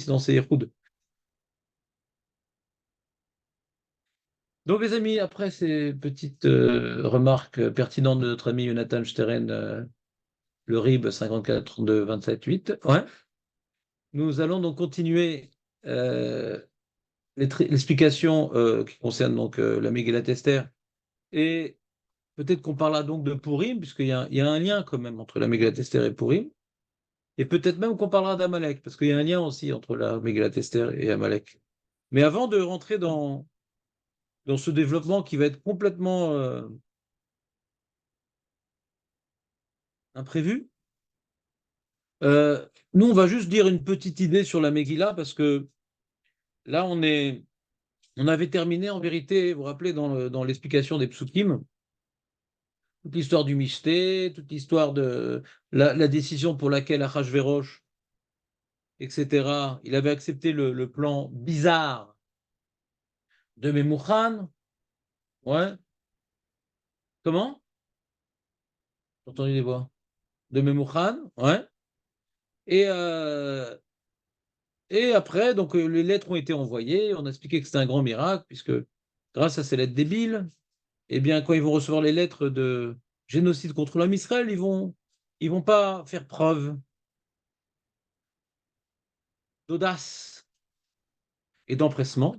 dans ses Yehoud. Donc, les amis, après ces petites remarques pertinentes de notre ami Jonathan Steren, le RIB 54 32 27 8, ouais, nous allons donc continuer euh, l'explication qui concerne donc la Megillat Esther. Et peut-être qu'on parlera donc de Purim, puisqu'il y a un lien quand même entre la Megillat Esther et Purim. Et peut-être même qu'on parlera d'Amalek, parce qu'il y a un lien aussi entre la Megillat Esther et Amalek. Mais avant de rentrer dans ce développement qui va être complètement imprévu, nous, on va juste dire une petite idée sur la Megillah, parce que là, on avait terminé en vérité, vous vous rappelez, dans l'explication des psukim, toute l'histoire du Mishté, toute l'histoire de la décision pour laquelle Achashverosh, etc., il avait accepté le plan bizarre de Memouchan. Ouais. Comment? J'ai entendu des voix. De Memouchan, ouais. Et, euh, et après, donc, les lettres ont été envoyées. On a expliqué que c'était un grand miracle, puisque grâce à ces lettres débiles, eh bien, quand ils vont recevoir les lettres de génocide contre l'homme Israël, ils vont pas faire preuve d'audace et d'empressement.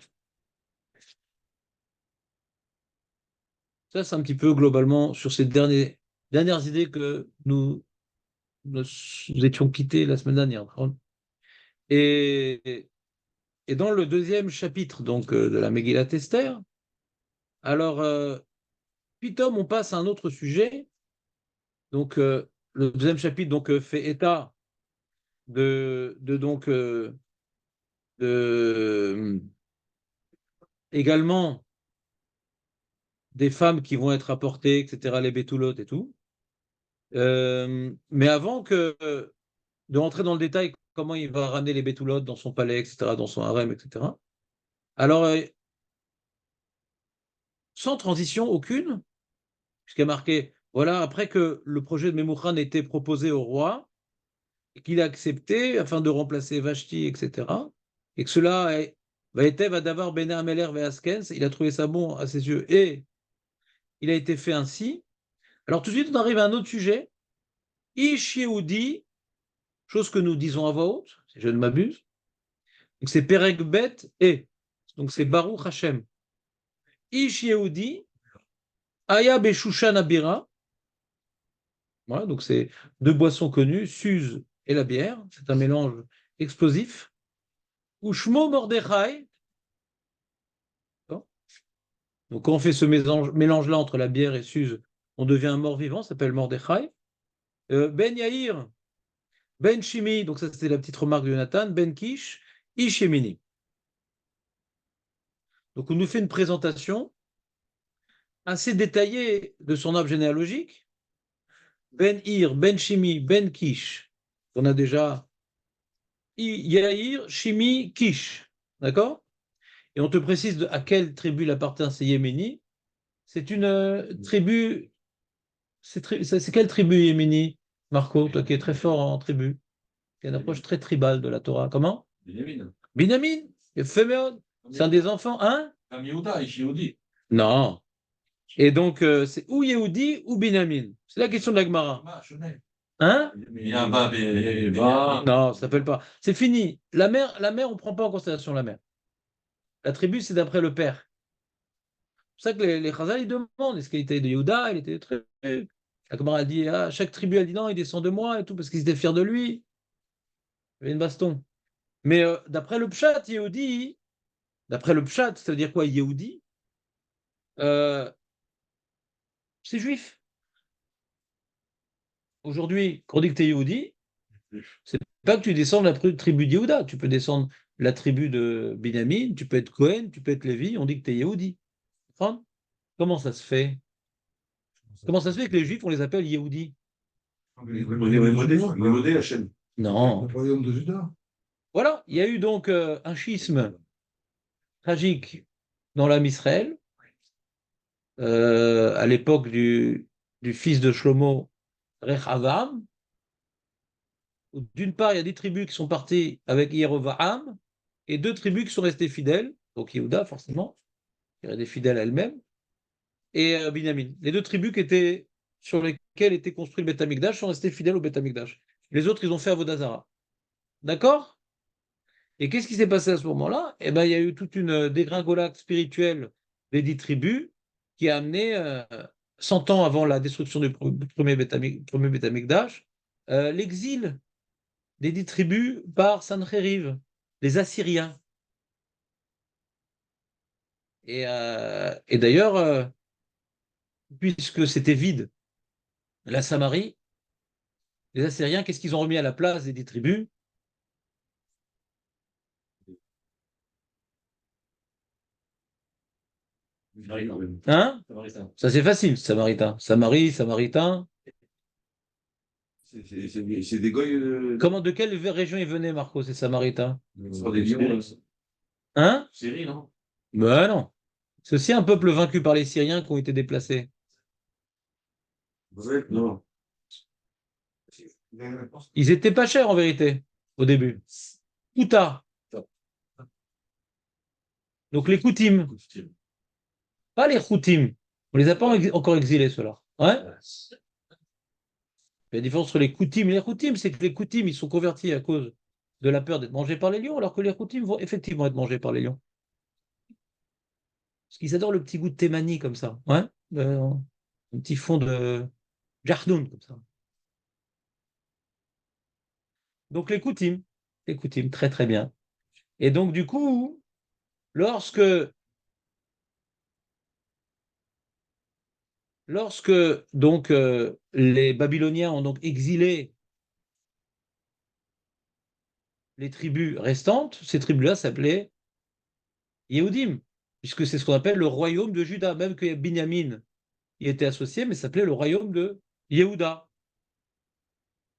Ça, c'est un petit peu globalement sur ces dernières idées que nous étions quittés la semaine dernière. Et, et dans le deuxième chapitre donc de la Megillat Esther, alors Pitom, on passe à un autre sujet. Donc le deuxième chapitre donc fait état donc de également des femmes qui vont être apportées, etc., les bétoulottes et tout. Mais avant de rentrer dans le détail, comment il va ramener les bétoulottes dans son palais, etc., dans son harem, etc. Alors, sans transition aucune, puisqu'il y a marqué, voilà, après que le projet de Memouchan ait été proposé au roi, et qu'il a accepté afin de remplacer Vashti, etc., et que cela va être Vadavar Bene Ameler Veaskens, il a trouvé ça bon à ses yeux, et il a été fait ainsi. Alors tout de suite, on arrive à un autre sujet, Ish Yehudi, chose que nous disons à voix haute, si je ne m'abuse. Donc c'est Perek Bet et, donc c'est Baruch Hashem. Ish Yehudi, Aya Beshushan Abira, voilà, donc c'est deux boissons connues, Suze et la bière, c'est un mélange explosif. Ushmo Mordechai, donc quand on fait ce mélange-là entre la bière et Suze, on devient un mort-vivant, ça s'appelle Mordechai. Ben Yair, Ben Shimi, donc ça c'était la petite remarque de Jonathan, Ben Kish, Ish Yemini. Donc on nous fait une présentation assez détaillée de son arbre généalogique. Ben Ir, Ben Shimi, Ben Kish. On a déjà Yair, Shimi, Kish. D'accord? Et on te précise à quelle tribu il appartient, c'est Yéméni. C'est une tribu. C'est quelle tribu Yéméni, Marco, toi qui es très fort en tribu? C'est une approche très tribale de la Torah. Comment? Binyamin. Binyamin? Féméon? C'est un des enfants, hein? Comme Yehuda, Yehudi. Non. Et donc, c'est ou Yehudi ou Binyamin. C'est la question de la Gemara. Hein? Non, ça s'appelle pas. C'est fini. La mère, on ne prend pas en considération la mère. La tribu, c'est d'après le père. C'est pour ça que les Chazal, ils demandent est-ce qu'il était de Yehuda, il était de tribu. La Gemara a dit ah, chaque tribu a dit non, il descend de moi et tout, parce qu'ils étaient fiers de lui. Il y avait une baston. Mais d'après le Pshat, Yehudi, d'après le Pshat, ça veut dire quoi, Yehudi? Euh, c'est juif. Aujourd'hui, quand on dit que tu es Yehudi, c'est pas que tu descends de la tribu de Yehuda. Tu peux descendre de la tribu de Binyamin, tu peux être Cohen, tu peux être Lévi, on dit que tu es Yehudi. Comprends? Comment ça se fait? Comment ça se fait que les juifs, on les appelle Yehudi? Non. Le royaume de Juda. Voilà, il y a eu donc un schisme tragique dans l'âme Israël, à l'époque du fils de Shlomo, Rechavam, D'une part, il y a des tribus qui sont parties avec Yerovam et deux tribus qui sont restées fidèles, donc Yehuda forcément, qui est des fidèles à elle-même, et Binyamin. Les deux tribus sur lesquelles était construit le Beth Amikdash sont restées fidèles au Beth Amikdash. Les autres, ils ont fait Avodazara. D'accord? Et qu'est-ce qui s'est passé à ce moment-là? Eh ben, il y a eu toute une dégringolade spirituelle des 10 tribus qui a amené, 100 ans avant la destruction du premier Beth Amikdash, l'exil des 10 tribus par Sancheriv, les Assyriens. Et d'ailleurs, puisque c'était vide, la Samarie, les Assyriens, qu'est-ce qu'ils ont remis à la place des 10 tribus? Hein? Ça c'est facile, Samaritain. Samaritain. C'est des goy. Comment, de quelle région ils venaient, Marco, ces Samaritains? Sur des lions. Hein? Syrie, non? Ben non. C'est aussi un peuple vaincu par les Syriens qui ont été déplacés. Ouais, non. Ils étaient pas chers en vérité, au début. Kouta, donc les Koutim, pas les Khoutim. On les a pas encore exilés, ceux-là. Ouais? La différence entre les Koutim et les Khoutim, c'est que les Koutim, ils sont convertis à cause de la peur d'être mangés par les lions, alors que les Khoutim vont effectivement être mangés par les lions. Parce qu'ils adorent le petit goût de témani comme ça. Ouais? Un petit fond de jardoun comme ça. Donc les Koutim, très très bien. Et donc du coup, lorsque, lorsque donc les Babyloniens ont donc exilé les tribus restantes, ces tribus-là s'appelaient Yehudim, puisque c'est ce qu'on appelle le royaume de Juda, même que Binyamin y était associé, mais ça s'appelait le royaume de Yehuda.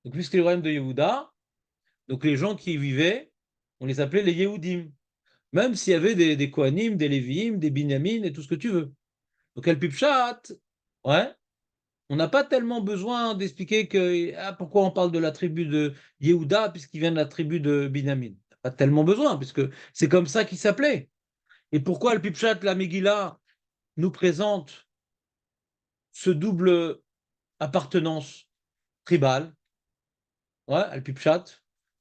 Donc puisque le royaume de Yehuda, donc les gens qui y vivaient, on les appelait les Yehudim, même s'il y avait des Kohanim, des Léviim, des Binyamin et tout ce que tu veux. Donc El Pipchat, ouais, on n'a pas tellement besoin d'expliquer pourquoi on parle de la tribu de Yehuda puisqu'il vient de la tribu de Binyamin. Pas tellement besoin, puisque c'est comme ça qu'il s'appelait. Et pourquoi le Pipchat, la Megillah, nous présente ce double appartenance tribale? Ouais, al Pipchat.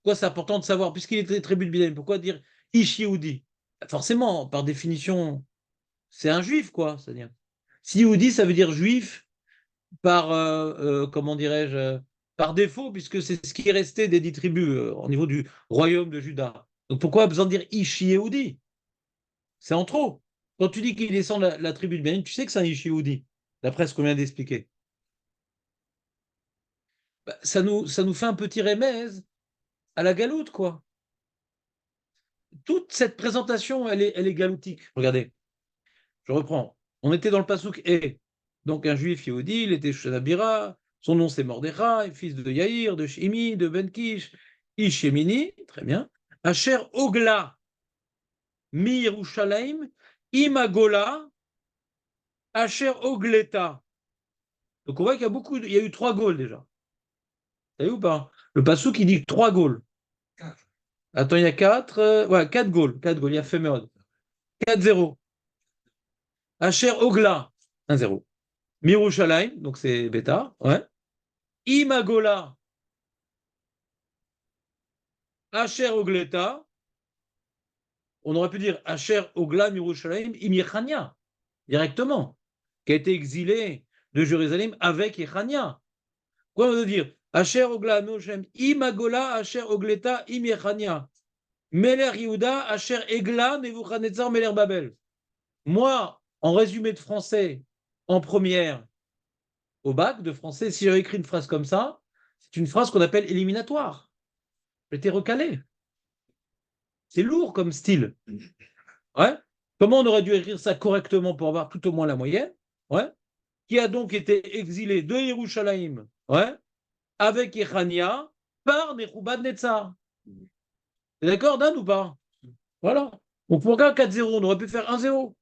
Pourquoi c'est important de savoir, puisqu'il était tribu de Binyamin, pourquoi dire Ish Yehudi? Forcément, par définition, c'est un juif, quoi. C'est-à-dire, si Yehudi, ça veut dire juif, comment dirais-je, par défaut, puisque c'est ce qui est resté des 10 tribus au niveau du royaume de Juda. Donc pourquoi besoin de dire Ishi Yehudi? C'est en trop. Quand tu dis qu'il descend de la tribu de Bénin, tu sais que c'est un Ishi Yehudi, d'après ce qu'on vient d'expliquer. Bah, ça nous fait un petit remèze à la galoute, quoi. Toute cette présentation, elle est galoutique. Regardez, je reprends. On était dans le Passouk et donc un juif Yehudi, il était Shanabira, son nom c'est Mordechai, fils de Yaïr, de Shimi, de Benkish, Ish Yemini, très bien. Asher Ogla, Mi Yerushalayim, Imagola, Asher Ogleta. Donc on voit il y a eu 3 Gaules déjà. T'as vu ou pas? Le Passouk il dit 3 Gaules. Attends, il y a 4, ouais, 4 Gaules, 4 Gaules, il y a Féméod. 4-0. Asher Ogla, 1-0. Mirushalayim, donc c'est Beta, ouais. Imagola, Asher Ogleta, on aurait pu dire Asher Ogla Mirushalayim Im directement, qui a été exilé de Jérusalem avec Yechania. Quoi on veut dire Asher Ogla Mirushalayim Imagola Asher Ogleta Im Meler Yehuda Asher Egla Nebuchadnezzar Meler Babel. Moi, en résumé de français, en première, au bac de français, si j'avais écrit une phrase comme ça, c'est une phrase qu'on appelle éliminatoire. J'étais recalé. C'est lourd comme style. Ouais. Comment on aurait dû écrire ça correctement pour avoir tout au moins la moyenne? Ouais. Qui a donc été exilé de Yerushalayim, ouais, avec Yechania par Nebuchadnezzar. T'es d'accord, Dan, ou pas? Voilà. Donc pourquoi 4-0? On aurait pu faire 1-0.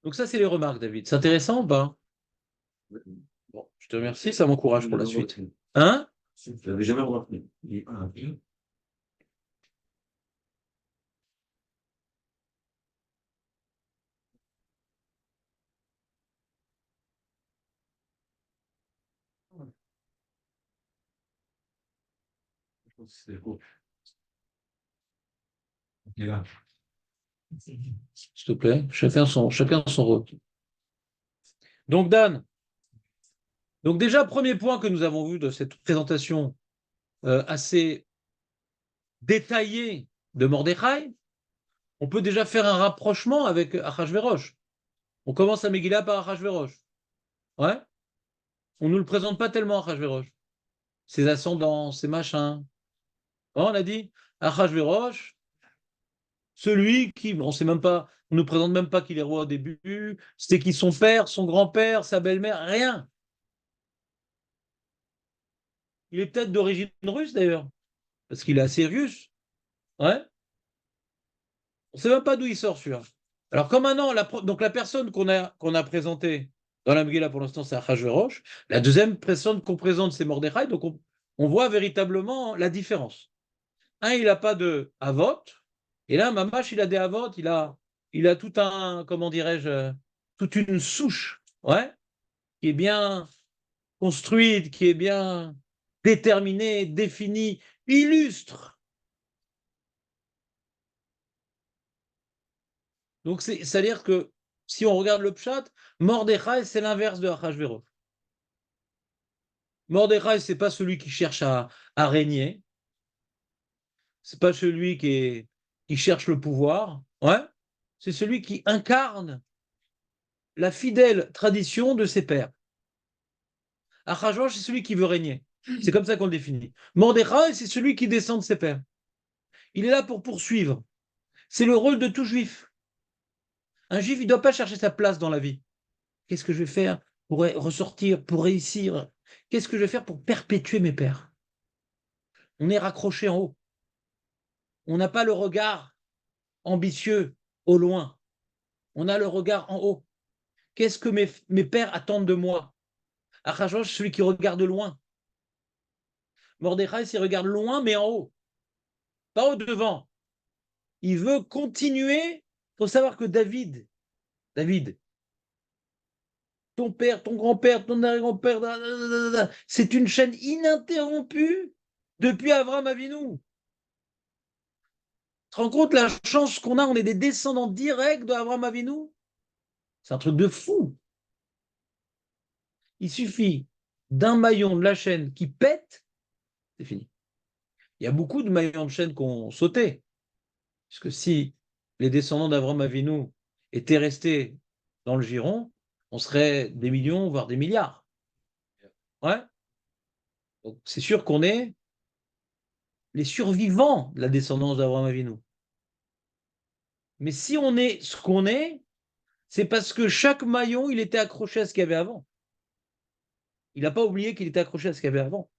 Donc ça, c'est les remarques, David. C'est intéressant ou pas? Bon, je te remercie, ça m'encourage pour la suite. Hein? Je l'avais jamais remarqué. C'est cool. Ok, là. S'il te plaît, chacun son rôle. Donc, Dan, donc déjà, premier point que nous avons vu de cette présentation assez détaillée de Mordechai, on peut déjà faire un rapprochement avec Achashverosh. On commence à Megillah par Achashverosh. Ouais? On ne nous le présente pas tellement Achashverosh. Ses ascendants, ses machins. Ouais, on a dit Achashverosh, celui qui, on sait même pas, on ne nous présente même pas qu'il est roi au début, c'était qui son père, son grand-père, sa belle-mère, rien. Il est peut-être d'origine russe d'ailleurs, parce qu'il est assez russe. Ouais? On ne sait même pas d'où il sort celui-là. Alors, comme maintenant, donc la personne qu'on a présentée dans la Megillah pour l'instant, c'est Achashverosh. La deuxième personne qu'on présente, c'est Mordechai. Donc, on voit véritablement la différence. Un, il n'a pas de Havot. Et là, Mamash, il a des Havot. Il a tout un, comment dirais-je, toute une souche, ouais, qui est bien construite, qui est bien déterminée, définie, illustre. Donc, c'est-à-dire que si on regarde le Pshat, Mordechai, c'est l'inverse de Achashverosh. Mordechai, c'est pas celui qui cherche à régner, c'est pas celui qui cherche le pouvoir, ouais, c'est celui qui incarne la fidèle tradition de ses pères. Achashverosh, c'est celui qui veut régner. C'est comme ça qu'on le définit. Mordechai, c'est celui qui descend de ses pères. Il est là pour poursuivre. C'est le rôle de tout juif. Un juif, il ne doit pas chercher sa place dans la vie. Qu'est-ce que je vais faire pour ressortir, pour réussir? Qu'est-ce que je vais faire pour perpétuer mes pères? On est raccroché en haut. On n'a pas le regard ambitieux au loin. On a le regard en haut. Qu'est-ce que mes pères attendent de moi? Achashverosh, celui qui regarde loin. Mordechai, il regarde loin, mais en haut. Pas au devant. Il veut continuer. Il faut savoir que David, ton père, ton grand-père, ton arrière-grand-père, c'est une chaîne ininterrompue depuis Abraham Avinu. Tu te rends compte la chance qu'on a? On est des descendants directs d'Abraham Avinu. C'est un truc de fou. Il suffit d'un maillon de la chaîne qui pète, c'est fini. Il y a beaucoup de maillons de chaîne qui ont sauté. Parce que si les descendants d'Abraham Avinu étaient restés dans le giron, on serait des millions, voire des milliards. Ouais. Donc c'est sûr qu'on est les survivants de la descendance d'Abraham Avinu. Mais si on est ce qu'on est, c'est parce que chaque maillon, il était accroché à ce qu'il y avait avant. Il n'a pas oublié qu'il était accroché à ce qu'il y avait avant.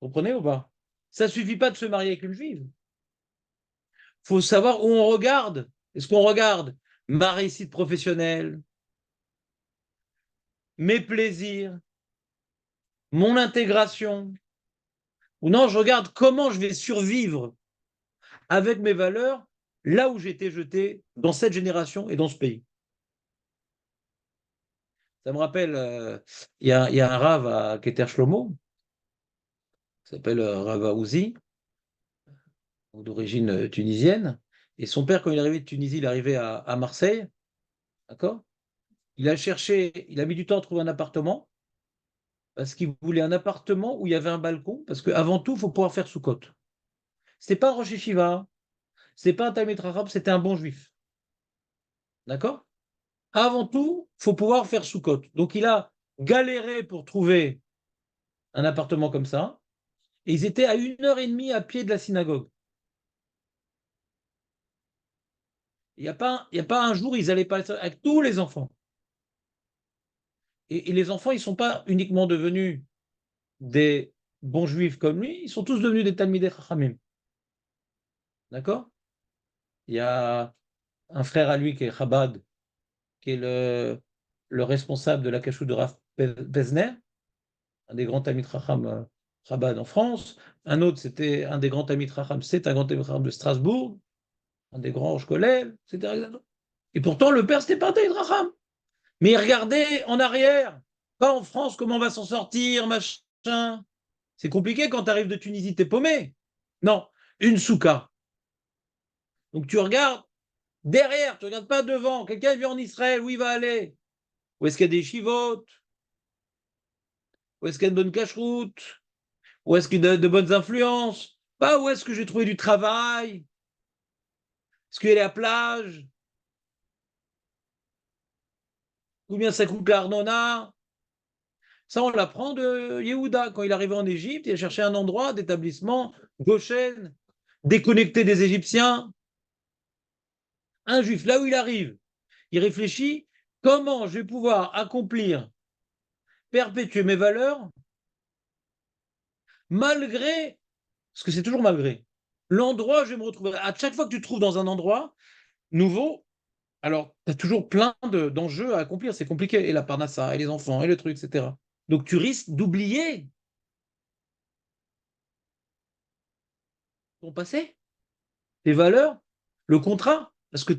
Vous comprenez ou pas? Ça ne suffit pas de se marier avec une juive. Il faut savoir où on regarde. Est-ce qu'on regarde ma réussite professionnelle, mes plaisirs, mon intégration? Ou non, je regarde comment je vais survivre avec mes valeurs là où j'ai été jeté dans cette génération et dans ce pays. Ça me rappelle, il y a un Rav à Keter Shlomo, qui s'appelle Rav Aouzi, d'origine tunisienne. Et son père, quand il est arrivé de Tunisie, il est arrivé à Marseille, d'accord? Il a mis du temps à trouver un appartement, parce qu'il voulait un appartement où il y avait un balcon, parce qu'avant tout, il faut pouvoir faire Soukot. Ce n'était pas un Rosh Yeshiva, ce n'était pas un Talmid Chacham, c'était un bon juif. D'accord? Avant tout, il faut pouvoir faire Soukot. Donc il a galéré pour trouver un appartement comme ça, et ils étaient à 1 heure et demie à pied de la synagogue. Il y a pas un jour, ils allaient pas avec tous les enfants. Et les enfants, ils ne sont pas uniquement devenus des bons juifs comme lui, ils sont tous devenus des Talmidei Chachamim. D'accord? Il y a un frère à lui qui est Chabad, qui est le responsable de la cachoute de Rav Pesner, un des grands Talmid Chacham Chabad en France. Un autre, c'était un des grands Talmid Chacham, c'est un grand Talmid Chacham de Strasbourg, un des grands Shkolel, etc. Et pourtant, le père, c'était pas un Talmid Chacham. Mais regardez en arrière, pas en France, comment on va s'en sortir, machin. C'est compliqué quand tu arrives de Tunisie, t'es paumé. Non, une souka. Donc tu regardes derrière, tu ne regardes pas devant. Quelqu'un vient en Israël, où il va aller? Où est-ce qu'il y a des chivotes? Où est-ce qu'il y a de bonnes cacheroutes? Où est-ce qu'il y a de bonnes influences? Pas où est-ce que j'ai trouvé du travail? Est-ce qu'il y a la plage? Combien ça coûte l'Arnona? Ça, on l'apprend de Yehuda. Quand il arrivait en Égypte, il a cherché un endroit d'établissement, Goshen, déconnecté des Égyptiens. Un juif, là où il arrive, il réfléchit comment je vais pouvoir accomplir, perpétuer mes valeurs, malgré, parce que c'est toujours malgré, l'endroit où je vais me retrouver. À chaque fois que tu te trouves dans un endroit nouveau, alors tu as toujours plein d'enjeux à accomplir, c'est compliqué, et la parnassa, et les enfants, et le truc, etc. Donc tu risques d'oublier ton passé, tes valeurs, le contrat, parce que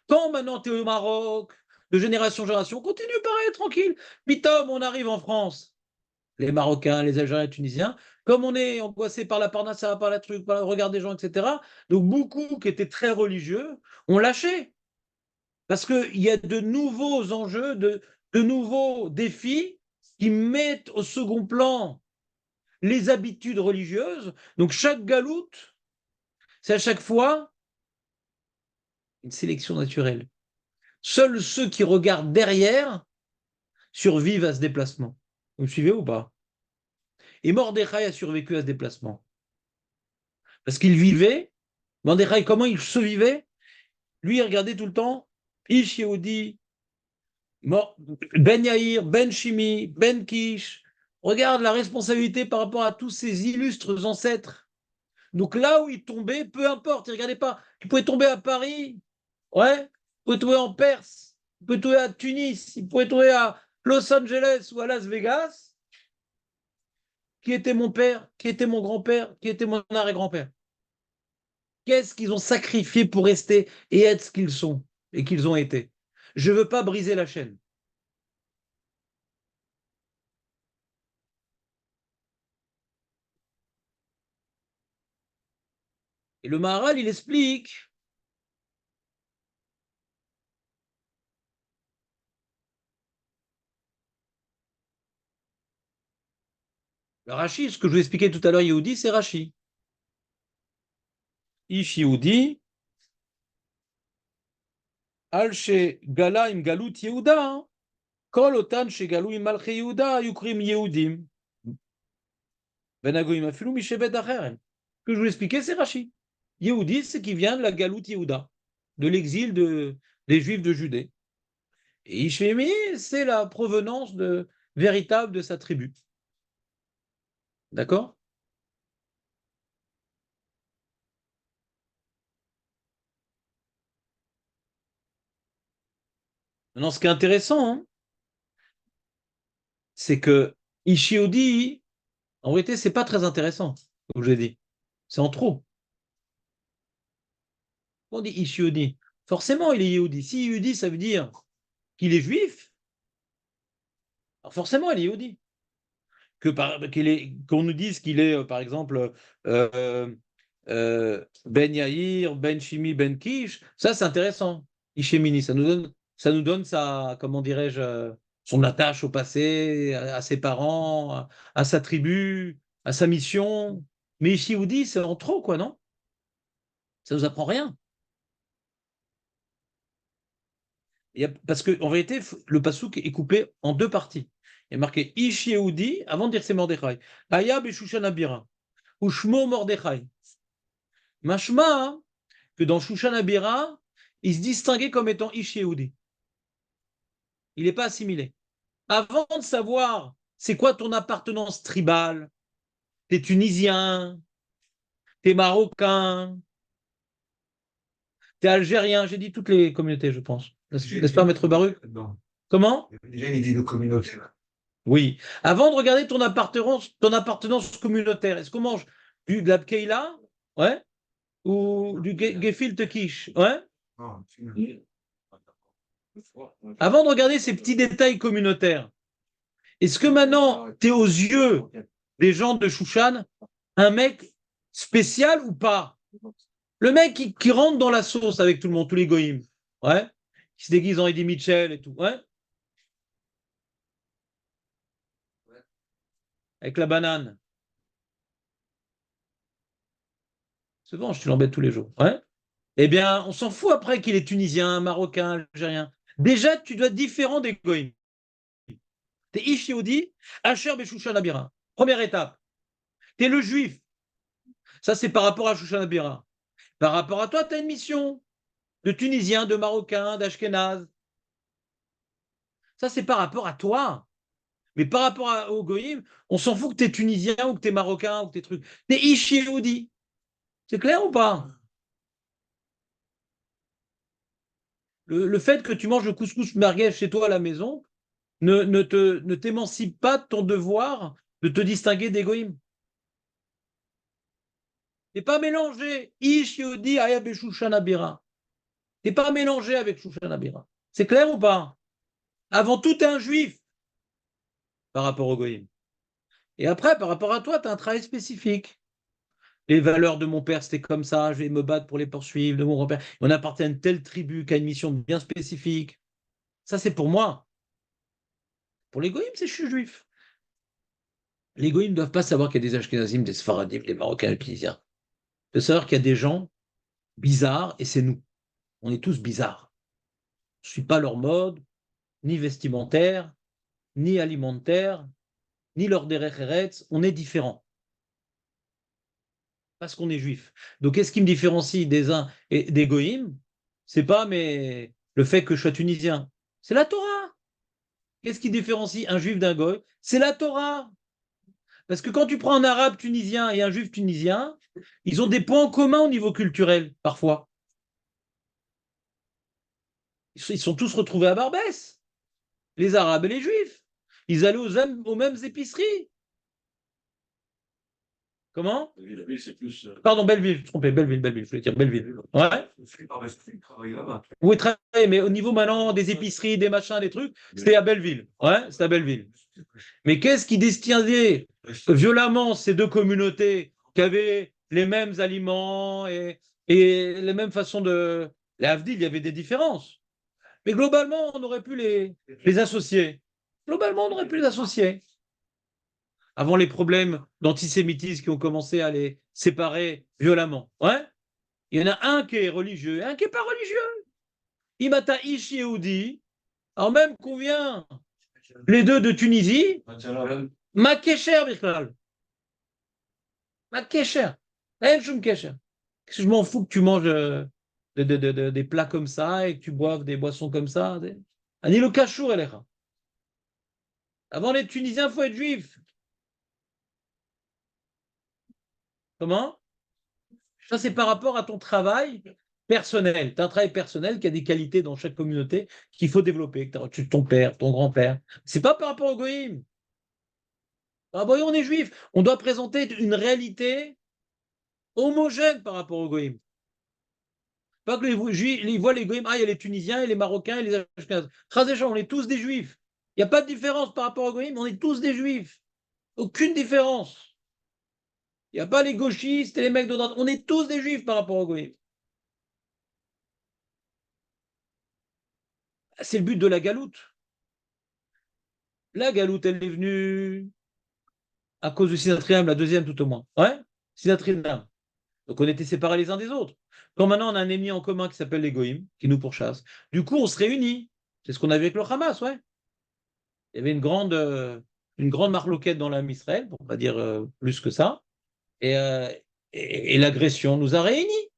quand maintenant tu es au Maroc, de génération en génération, continue pareil, tranquille. Puis Tom, on arrive en France, les Marocains, les Algériens, les Tunisiens, comme on est angoissé par la parnassa, par la truc, par le regard des gens, etc. Donc beaucoup qui étaient très religieux ont lâché. Parce qu'il y a de nouveaux enjeux, de nouveaux défis qui mettent au second plan les habitudes religieuses. Donc chaque galoute, c'est à chaque fois une sélection naturelle. Seuls ceux qui regardent derrière survivent à ce déplacement. Vous me suivez ou pas? Et Mordechai a survécu à ce déplacement. Parce qu'il vivait, Mordechai, comment il se vivait? Lui, il regardait tout le temps Ish Yehudi, Ben Yair, Ben Shimi, Ben Kish. Regarde la responsabilité par rapport à tous ces illustres ancêtres. Donc là où il tombait, peu importe, il ne regardait pas. Il pouvait tomber à Paris, ouais, il pouvait tomber en Perse, il pouvait tomber à Tunis, il pouvait tomber à Los Angeles ou à Las Vegas. Qui était mon père? Qui était mon grand-père? Qui était mon arrière-grand-père? Qu'est-ce qu'ils ont sacrifié pour rester et être ce qu'ils sont et qu'ils ont été? Je ne veux pas briser la chaîne. Et le Maharal, il explique, le Rashi, ce que je vous expliquais tout à l'heure, Yehudi, c'est Rashi. Ish Yehudi, Al she Gala im Galut Yehuda, Kol otan she Galu im Malche Yehuda, Yukrim Yehudim. Ben Agoim afilu mishevet acherem. Ce que je vous expliquais, c'est Rashi. Yehudi, c'est qui vient de la Galut Yehuda, de l'exil des Juifs de Judée. Et Ishmaéli, c'est la provenance véritable de sa tribu. D'accord? Maintenant, ce qui est intéressant, hein, c'est que Ishiodi, en réalité, c'est pas très intéressant, comme je l'ai dit. C'est en trop. On dit Ishiodi. Forcément, il est Yehudi. Si Yehudi, ça veut dire qu'il est juif, alors forcément, il est Yehudi. Qu'on nous dise qu'il est, par exemple, euh, Ben Yair, Ben Shimi, Ben Kish, ça, c'est intéressant. Ishemini, ça nous donne sa, comment dirais-je, son attache au passé, à ses parents, à sa tribu, à sa mission. Mais Ishioudi, c'est en trop, quoi, non? Ça nous apprend rien. Parce qu'en vérité, le pasouk est coupé en deux parties. Il y a marqué Ish Yehudi avant de dire c'est Mordechai. Hayab et Shushan Abira. Ou Shmo Mordechai. Mashma, hein, que dans Shushan Abira, il se distinguait comme étant Ish Yehudi. Il n'est pas assimilé. Avant de savoir c'est quoi ton appartenance tribale, t'es tunisien, t'es marocain, t'es algérien, j'ai dit toutes les communautés, je pense. N'est-ce pas, Maître Baruch? Non. Comment? Déjà une idée de communauté. Oui. Avant de regarder ton appartenance communautaire, est-ce qu'on mange de la Keila? Ouais? Ou du gefilte quiche? Ouais? Non, Avant de regarder ces petits détails communautaires, est-ce que maintenant, tu es aux yeux des gens de Shushan un mec spécial ou pas? Le mec qui rentre dans la sauce avec tout le monde, tous les goïms, ouais, qui se déguise en Eddie Mitchell et tout, ouais, avec la banane. C'est bon, je te l'embête tous les jours, ouais. Eh bien, on s'en fout après qu'il est tunisien, marocain, algérien. Déjà, tu dois être différent des goïms. T'es Ish Yehudi, Asher Beshushan Abira. Première étape. T'es le juif. Ça, c'est par rapport à Shushan Abira. Par rapport à toi, tu as une mission de Tunisien, de Marocain, d'Ashkenaz. Ça, c'est par rapport à toi. Mais par rapport au Goïm, on s'en fout que tu es Tunisien ou que tu es Marocain ou que tu es truc. Tu es Ishioudi. C'est clair ou pas? Le fait que tu manges le couscous merguez chez toi à la maison ne t'émancipe pas de ton devoir de te distinguer des Goïm. Tu n'es pas mélangé. Ishioudi Ayabe Shushanabira. Tu n'es pas mélangé avec Shushanabira. C'est clair ou pas? Avant tout, tu es un juif par rapport au Goïm. Et après, par rapport à toi, tu as un travail spécifique. Les valeurs de mon père, c'était comme ça, je vais me battre pour les poursuivre, de mon grand-père. On appartient à une telle tribu qui a une mission bien spécifique. Ça, c'est pour moi. Pour les goïms, c'est je suis juif. Les goïms ne doivent pas savoir qu'il y a des Ashkenazim, des Sfaradim, des Marocains, des Tunisiens. Ils doivent savoir qu'il y a des gens bizarres et c'est nous. On est tous bizarres. Je ne suis pas leur mode, ni vestimentaire, ni alimentaire, ni leur derech eretz. On est différents. Parce qu'on est juif. Donc, qu'est-ce qui me différencie des uns et des goïms? C'est pas mais le fait que je sois tunisien. C'est la Torah. Qu'est-ce qui différencie un juif d'un goy? C'est la Torah. Parce que quand tu prends un arabe tunisien et un juif tunisien, ils ont des points en commun au niveau culturel, parfois. Ils sont tous retrouvés à Barbès, les arabes et les juifs. Ils allaient aux mêmes épiceries. Comment? La ville, c'est plus. Pardon, Belleville, je me trompais, Belleville, je voulais dire Belleville. Ouais. Il travaille là-bas. Oui, très bien, mais au niveau maintenant des épiceries, des machins, des trucs, c'était à Belleville. Ouais, c'était à Belleville. Mais qu'est-ce qui distinguait violemment ces deux communautés qui avaient les mêmes aliments et les mêmes façons de. Les Havdil, il y avait des différences. Mais globalement, on aurait pu les associer. Globalement, on aurait pu les associer. Avant les problèmes d'antisémitisme qui ont commencé à les séparer violemment. Ouais. Il y en a un qui est religieux et un qui n'est pas religieux. Imata Ishi Yehudi, alors même qu'on vient les deux de Tunisie, ma kécher, Birklal. Ma kécher. Shum kécher. Je m'en fous que tu manges des plats comme ça et que tu boives des boissons comme ça. Ani le kachour, elecha. Avant les Tunisiens, il faut être juif. Comment? Ça, c'est par rapport à ton travail personnel. Tu as un travail personnel qui a des qualités dans chaque communauté qu'il faut développer. Ton père, ton grand-père. C'est pas par rapport au goïm. Ah bon, on est juif. On doit présenter une réalité homogène par rapport au goïm. Pas que les juifs ils voient les goïm, ah, il y a les Tunisiens et les Marocains et les Ashkenazes. On est tous des juifs. Il n'y a pas de différence par rapport au goïm, on est tous des juifs. Aucune différence. Il n'y a pas les gauchistes et les mecs de droite. On est tous des juifs par rapport au goïm. C'est le but de la galoute. La galoute, elle est venue à cause du Sinatriam, la deuxième tout au moins. Ouais, Sinatriam. Donc on était séparés les uns des autres. Quand maintenant on a un ennemi en commun qui s'appelle les Goïms, qui nous pourchasse, du coup on se réunit. C'est ce qu'on avait avec le Hamas, ouais. Il y avait une grande marloquette dans l'âme Israël, on va dire plus que ça. Et, euh, et l'agression nous a réunis.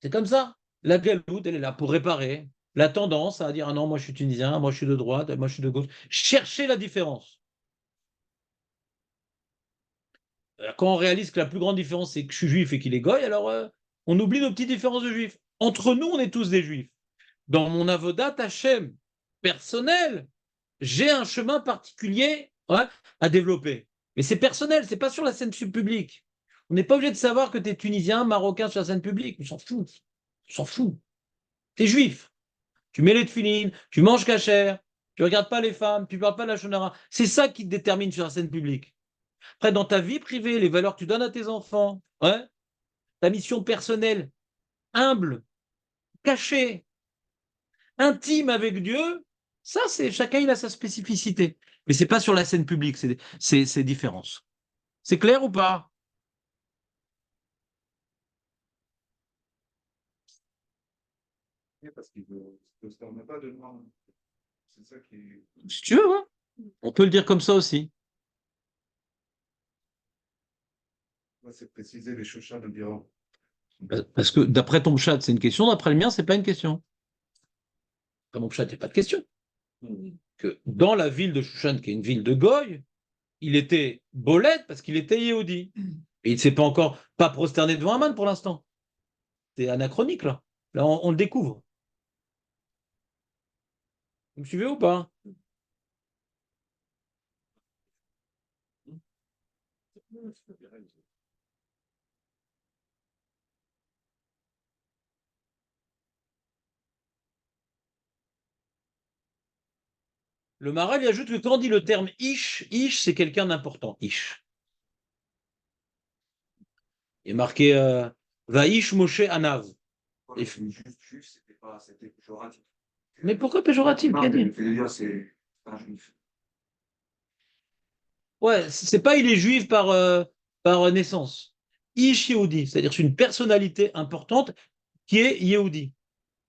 C'est comme ça. La galoute, elle est là pour réparer la tendance à dire ah non, moi je suis tunisien, moi je suis de droite, moi je suis de gauche. Chercher la différence. Quand on réalise que la plus grande différence, c'est que je suis juif et qu'il est goy, alors on oublie nos petites différences de juifs. Entre nous, on est tous des juifs. dans mon avodat Hachem personnel, j'ai un chemin particulier, ouais, à développer. Mais c'est personnel, c'est pas sur la scène publique. On n'est pas obligé de savoir que tu es tunisien, marocain sur la scène publique. On s'en fout. On s'en fout. Tu es juif. Tu mets les tefilines, tu manges cachère, tu regardes pas les femmes, tu parles pas de la shonara. C'est ça qui te détermine sur la scène publique. Après, dans ta vie privée, les valeurs que tu donnes à tes enfants, ouais, ta mission personnelle, humble, cachée, intime avec Dieu, ça, c'est chacun il a sa spécificité. Mais c'est pas sur la scène publique, c'est différent. C'est clair ou pas? Parce qu'il ne se permet pas de voir. C'est ça qui est. Si tu veux, hein. On peut le dire comme ça aussi. Ouais, c'est préciser les chochas de dire. Parce que d'après ton chat, c'est une question, d'après le mien, c'est pas une question. Après mon chat, il n'y a pas de question. Que dans la ville de Shushan, qui est une ville de Goy, il était bolette parce qu'il était Yehudi. Et il ne s'est pas encore pas prosterné devant Aman pour l'instant. C'est anachronique, là. Là, on le découvre. Vous me suivez ou pas? Le Maral, il ajoute que quand on dit le terme Ish, c'est quelqu'un d'important. Ish. Il est marqué Vaïsh Moshe Anav. Et juste juif, c'était péjoratif. Mais pourquoi péjoratif? Non, mais dire, c'est un juif. Ouais, c'est pas il est juif par naissance. Ish Yehudi, c'est-à-dire c'est une personnalité importante qui est Yehudi.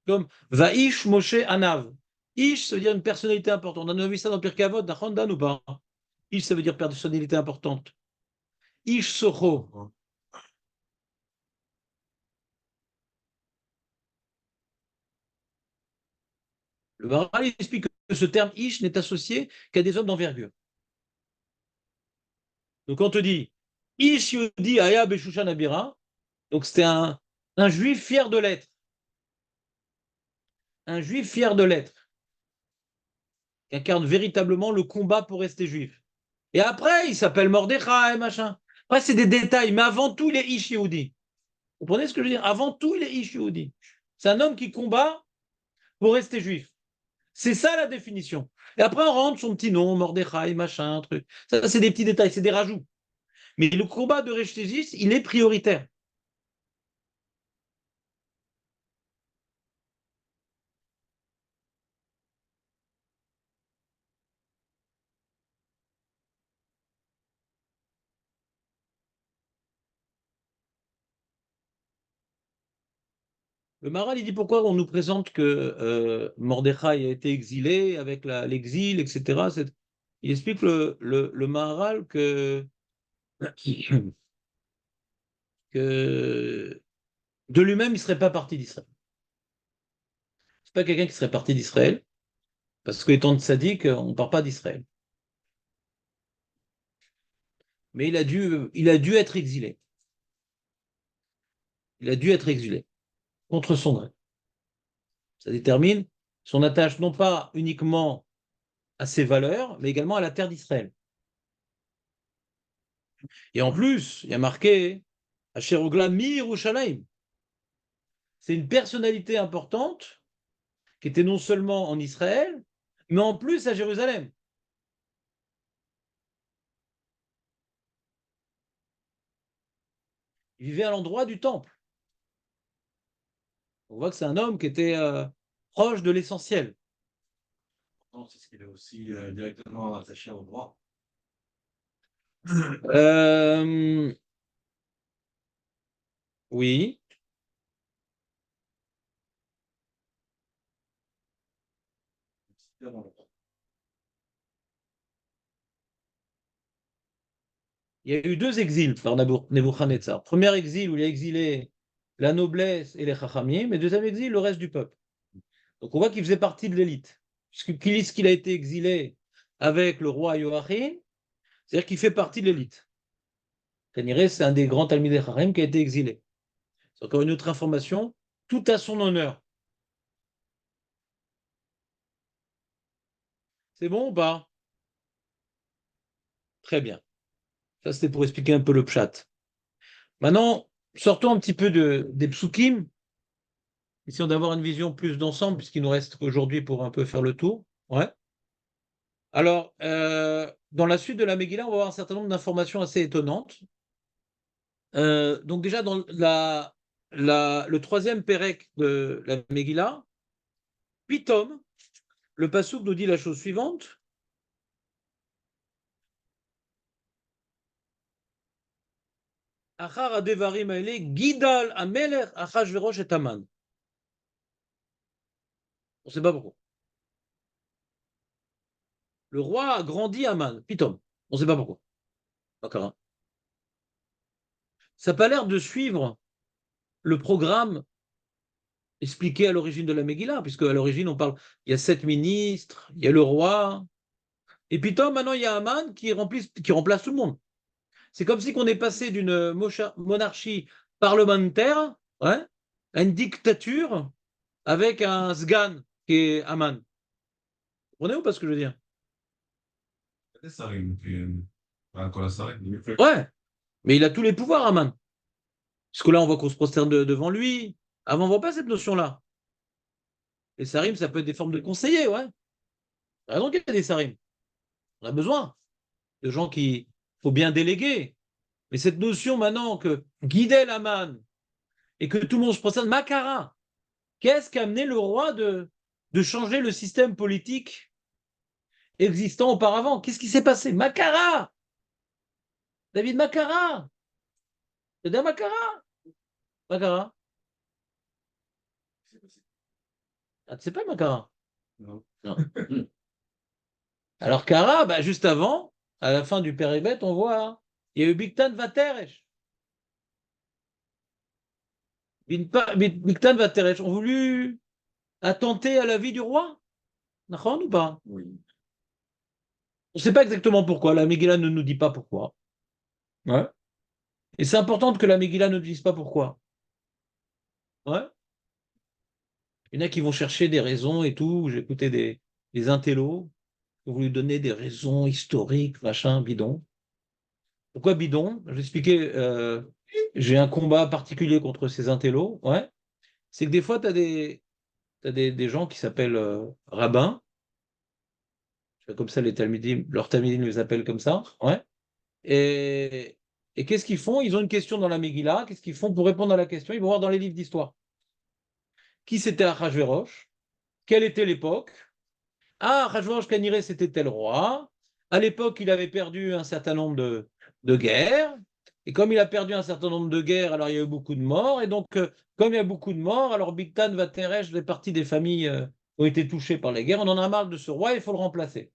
Comme Vaïsh Moshe Anav. Ish, ça veut dire une personnalité importante. On a vu ça dans Pirkei Avot, dans Khandan ou pas? Ish, ça veut dire personnalité importante. Ish Socho. Le Maharal explique que ce terme Ish n'est associé qu'à des hommes d'envergure. Donc quand on te dit Ish Yehudi Aya Beshushan Abira, donc c'était un juif fier de l'être. Un juif fier de l'être, qui incarne véritablement le combat pour rester juif. Et après, il s'appelle Mordechai, machin. Après, c'est des détails, mais avant tout, il est Ish Yehudi. Vous comprenez ce que je veux dire? Avant tout, il est Ish Yehudi. C'est un homme qui combat pour rester juif. C'est ça la définition. Et après, on rentre son petit nom, Mordechai, machin, truc. Ça, c'est des petits détails, c'est des rajouts. Mais le combat de rester juif, il est prioritaire. Le Maharal, il dit pourquoi on nous présente que Mordechai a été exilé avec l'exil, etc. Il explique le Maharal que de lui-même, il ne serait pas parti d'Israël. C'est pas quelqu'un qui serait parti d'Israël, parce qu'étant de sadique, on ne part pas d'Israël. Mais il a dû être exilé. Il a dû être exilé, contre son gré. Ça détermine son attache non pas uniquement à ses valeurs, mais également à la terre d'Israël. Et en plus, il y a marqué Asher Ogla mi Yerushalayim. C'est une personnalité importante qui était non seulement en Israël, mais en plus à Jérusalem. Il vivait à l'endroit du temple. On voit que c'est un homme qui était proche de l'essentiel. Non, c'est ce qu'il est aussi directement attaché au droit. Oui. Il y a eu deux exils par Nebuchadnezzar. Premier exil où il a exilé la noblesse et les chachamim, et deuxième exil, le reste du peuple. Donc on voit qu'il faisait partie de l'élite. Puisqu'il a été exilé avec le roi Joachim, c'est-à-dire qu'il fait partie de l'élite. Kaniré, c'est un des grands Talmidei Chachamim qui a été exilé. C'est encore une autre information, tout à son honneur. C'est bon ou pas? Très bien. Ça, c'était pour expliquer un peu le pshat. Maintenant, sortons un petit peu des psukim, essayons d'avoir une vision plus d'ensemble, puisqu'il nous reste aujourd'hui pour un peu faire le tour. Ouais. Alors, dans la suite de la Megillah, on va avoir un certain nombre d'informations assez étonnantes. Donc déjà, dans le troisième pérec de la Megillah, Pitom, le passouk nous dit la chose suivante. Achar adevarim haele, Gidal amelech Achashverosh et Haman. On ne sait pas pourquoi. Le roi a grandi Haman, Pitom. On ne sait pas pourquoi. D'accord. Ça n'a pas l'air de suivre le programme expliqué à l'origine de la Megillah, puisque à l'origine, on parle, il y a 7 ministres, il y a le roi, et Pitom, maintenant, il y a Haman qui remplace tout le monde. C'est comme si on est passé d'une monarchie parlementaire, ouais, à une dictature avec un sgan qui est Haman. Vous comprenez ou pas ce que je veux dire? Ouais, mais il a tous les pouvoirs, Haman. Parce que là, on voit qu'on se prosterne devant lui. Avant, on ne voit pas cette notion-là. Les sarim, ça peut être des formes de conseillers, ouais. T'as raison qu'il y a des sarim. On a besoin de gens qui faut bien déléguer. Mais cette notion maintenant que guider Haman et que tout le monde se prosterne, Makara, qu'est-ce qui a amené le roi de changer le système politique existant auparavant? Qu'est-ce qui s'est passé? Makara! David Makara! C'est bien Makara? Makara? Ah, tu sais pas Makara? Non. Non. Alors Kara, bah, juste avant, à la fin du périmètre, on voit, hein, il y a eu Bigtan Vateresh. Bigtan Vateresh ont voulu attenter à la vie du roi? D'accord ou pas? Oui. On ne sait pas exactement pourquoi. La Megillah ne nous dit pas pourquoi. Ouais. Et c'est important que la Megillah ne nous dise pas pourquoi. Ouais. Il y en a qui vont chercher des raisons et tout. J'ai écouté des intellos qui vont lui donner des raisons historiques, machin, bidon. Pourquoi bidon? Je vais expliquer. J'ai un combat particulier contre ces intellos. Ouais. C'est que des fois, tu as des gens qui s'appellent rabbins. Comme ça, leurs talmidim les appellent comme ça. Ouais. Et, et qu'est-ce qu'ils font? Ils ont une question dans la Megillah. Qu'est-ce qu'ils font pour répondre à la question? Ils vont voir dans les livres d'histoire. Qui c'était Achashverosh? Quelle était l'époque? Ah, Achashverosh Kaniré, c'était tel roi. À l'époque, il avait perdu un certain nombre de guerres. Et comme il a perdu un certain nombre de guerres, alors il y a eu beaucoup de morts. Et donc, comme il y a beaucoup de morts, alors Bigtan Vateresh fait partie des familles qui ont été touchées par les guerres. On en a marre de ce roi, il faut le remplacer.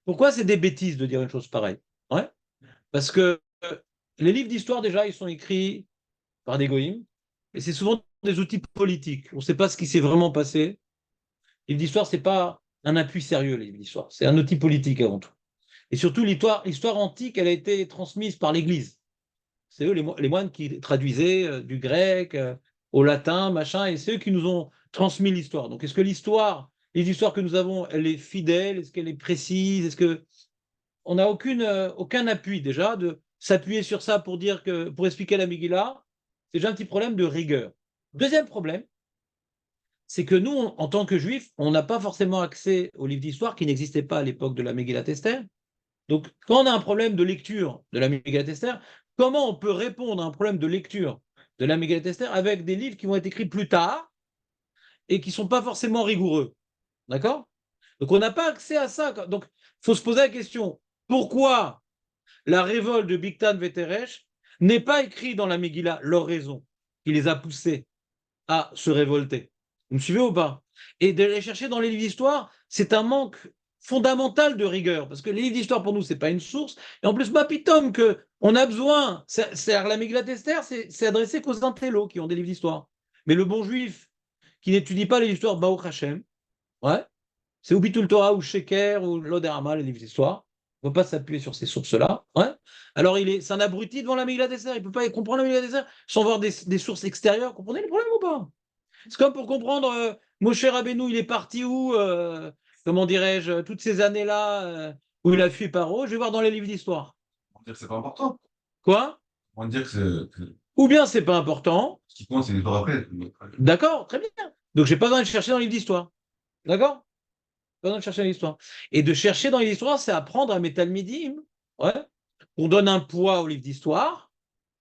Pourquoi c'est des bêtises de dire une chose pareille? Ouais. Parce que les livres d'histoire, déjà, ils sont écrits par des goïms. Et c'est souvent des outils politiques. On ne sait pas ce qui s'est vraiment passé. Les livres d'histoire, ce n'est pas un appui sérieux, les livres d'histoire. C'est un outil politique avant tout. Et surtout, l'histoire antique, elle a été transmise par l'Église. C'est eux, les moines, qui traduisaient du grec au latin, machin, et c'est eux qui nous ont transmis l'histoire. Donc, est-ce que les histoires que nous avons, elle est fidèle? Est-ce qu'elle est précise? Est-ce que on n'a aucun appui déjà de s'appuyer sur ça pour expliquer la Megillah? C'est déjà un petit problème de rigueur. Deuxième problème, c'est que nous, en tant que juifs, on n'a pas forcément accès aux livres d'histoire qui n'existaient pas à l'époque de la Megillat Esther. Donc, quand on a un problème de lecture de la Megillat Esther, comment on peut répondre à un problème de lecture de la Megillat Esther avec des livres qui vont être écrits plus tard et qui ne sont pas forcément rigoureux? D'accord? Donc, on n'a pas accès à ça. Donc, il faut se poser la question, pourquoi la révolte de Bigtan Veteresh n'est pas écrite dans la Megillah, leur raison, qui les a poussés à se révolter? Vous me suivez ou pas? Et d'aller chercher dans les livres d'histoire, c'est un manque fondamental de rigueur, parce que les livres d'histoire, pour nous, c'est pas une source. Et en plus, Mapitom, que on a besoin, la Megillat Esther, c'est adressé qu'aux intellos qui ont des livres d'histoire. Mais le bon juif qui n'étudie pas les livres d'histoire, Baruch Hashem, ouais, c'est ou Bitul Torah ou Sheker ou l'Oderama, les livres d'histoire. On ne peut pas s'appuyer sur ces sources-là. Ouais. Alors, c'est un abruti devant la Megillat Esther. Il ne peut pas comprendre la Megillat Esther sans voir des sources extérieures. Comprenez le problème ou pas? C'est comme pour comprendre Moshe Rabbeinu, il est parti où comment dirais-je, toutes ces années-là où il a fui Paro, je vais voir dans les livres d'histoire. On va dire que c'est pas important. Quoi? On va dire que Ou bien c'est pas important. ce qui compte, c'est l'histoire après. D'accord, très bien. Donc j'ai pas besoin de chercher dans les livres d'histoire. D'accord? Pas besoin de chercher dans l'histoire. Et de chercher dans les histoires, c'est apprendre à métalmidim. Ouais. On donne un poids aux livres d'histoire.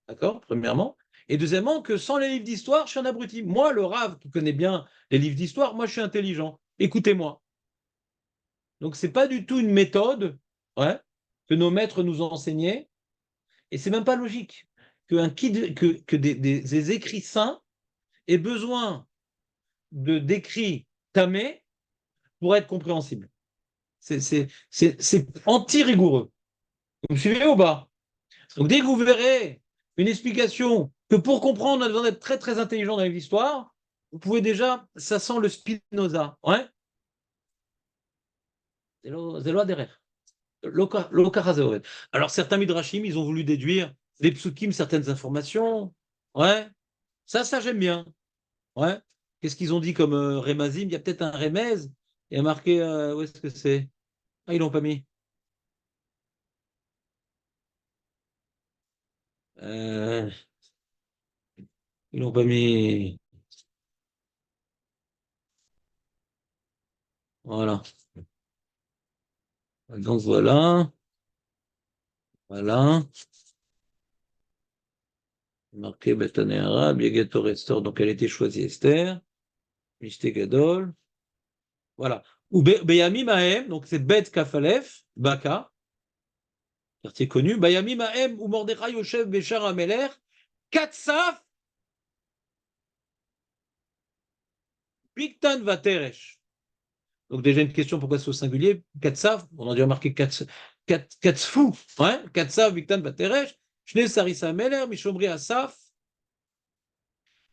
D'accord, premièrement. Et deuxièmement, que sans les livres d'histoire, je suis un abruti. Moi, le Rave qui connaît bien les livres d'histoire, moi, je suis intelligent. Écoutez-moi. Donc, c'est pas du tout une méthode, ouais, que nos maîtres nous ont enseignée. Et c'est même pas logique que des écrits saints aient besoin d'écrits tamés pour être compréhensibles. C'est anti-rigoureux. Vous me suivez ou pas? Donc, dès que vous verrez une explication que pour comprendre, on a besoin d'être très, très intelligent dans l'histoire, vous pouvez déjà, ça sent le Spinoza. Ouais? C'est loi derrière. Alors, certains midrashim, ils ont voulu déduire des psukim, certaines informations. Ouais? Ça, j'aime bien. Ouais? Qu'est-ce qu'ils ont dit comme Remazim? Il y a peut-être un Remez. Il y a marqué, où est-ce que c'est? Ah, ils l'ont pas mis. Euh, ils l'ont pas mis. Voilà. Donc voilà. Voilà. Marqué Betané Arabe, Yegeto Restor, donc elle était choisie Esther. Mishte Gadol. Voilà. Ou Beyami Mahem, donc c'est Bet Kafalef, Baka, quartier connu. Bayami Mahem ou Mordechai Yoshev Béchar Ameler, Katsaf, Biktan Vateresh. Donc déjà une question, pourquoi c'est au singulier? Katsaf, on a déjà marqué Katsfou, hein? Katsaf, Biktan Vateresh, Shne Sarissa Ameler, Mishomri Asaf,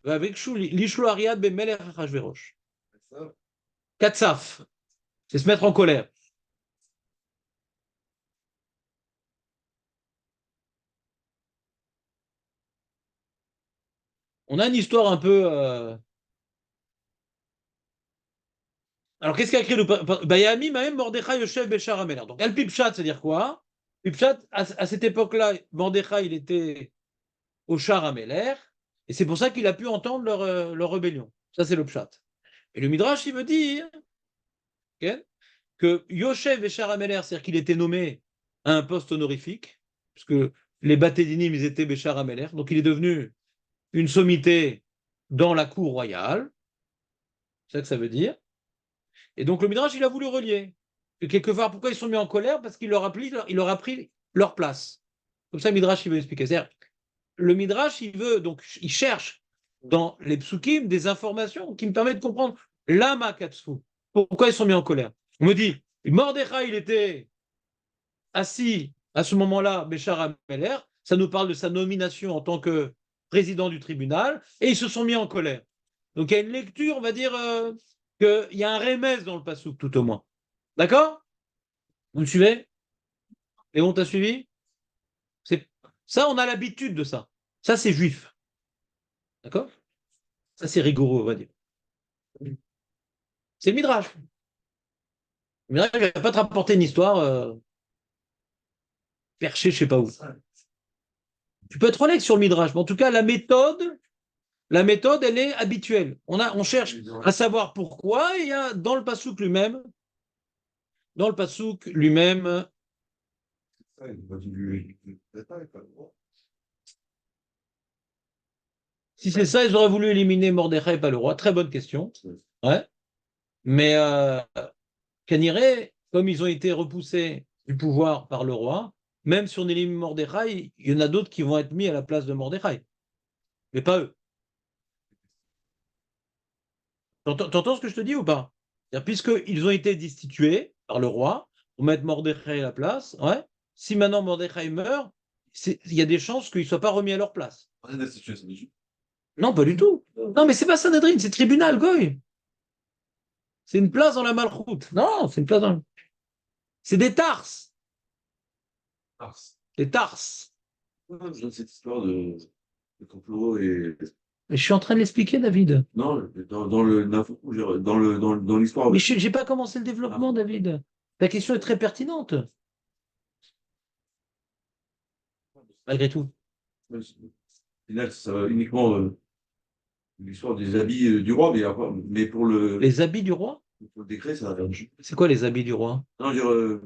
avec Chou, Lishlo Ariad Bemeler Hachverosh. Katsaf, c'est se mettre en colère. On a une histoire un peu. Alors, qu'est-ce qu'a écrit le Bayami, même Mordechai Yoshev Béchar Améler. Donc, El Pipchat, c'est-à-dire quoi? Pipchat, à cette époque-là, Mordechai, il était au Char Améler, et c'est pour ça qu'il a pu entendre leur rébellion. Ça, c'est le Pshat. Et le Midrash, il veut dire okay, que Yoshev Béchar Améler, c'est-à-dire qu'il était nommé à un poste honorifique, puisque les Batédinim, ils étaient Béchar Améler, donc il est devenu une sommité dans la cour royale. C'est ça que ça veut dire. Et donc le Midrash, il a voulu relier. Et quelque part, pourquoi ils sont mis en colère? Parce qu'il leur a pris leur place. Comme ça, le Midrash, il veut expliquer. C'est-à-dire, le Midrash, il cherche dans les psukim des informations qui me permettent de comprendre l'ama katsu. Pourquoi ils sont mis en colère? On me dit, Mordechai, il était assis à ce moment-là, Béchar Ameler, ça nous parle de sa nomination en tant que président du tribunal, et ils se sont mis en colère. Donc il y a une lecture, on va dire, qu'il y a un remède dans le pasouk, tout au moins. D'accord? Vous me suivez? Léon, t'as suivi? C'est... Ça, on a l'habitude de ça. Ça, c'est juif. D'accord? Ça, c'est rigoureux, on va dire. C'est le Midrash. Le Midrash, il ne va pas te rapporter une histoire perchée, je ne sais pas où. Tu peux être honnête sur le Midrash, mais en tout cas, la méthode, elle est habituelle. On cherche à savoir pourquoi, et il y a dans le pasouk lui-même, si c'est ça, ils auraient voulu éliminer Mordechai et pas le roi. Très bonne question. Ouais. Mais Kaniré, comme ils ont été repoussés du pouvoir par le roi, même si on élimine Mordechai, il y en a d'autres qui vont être mis à la place de Mordechai. Mais pas eux. T'entends ce que je te dis ou pas? Puisqu'ils ont été destitués par le roi pour mettre Mordechai à la place, ouais. Si maintenant Mordechai meurt, il y a des chances qu'ils ne soient pas remis à leur place. Non, pas du tout. Non, mais c'est pas Sanhedrin, c'est tribunal, Goy. C'est une place dans la Malchoute. Non, c'est une place dans. C'est des tarses. Des tarses. Cette histoire de complot et Je suis en train de l'expliquer, David. Non, dans l'histoire. Mais je n'ai pas commencé le développement, David. Ta question est très pertinente, malgré tout. Au final, ça va uniquement l'histoire des habits du roi, mais Les habits du roi? pour le décret, ça. C'est quoi les habits du roi? Non, dire,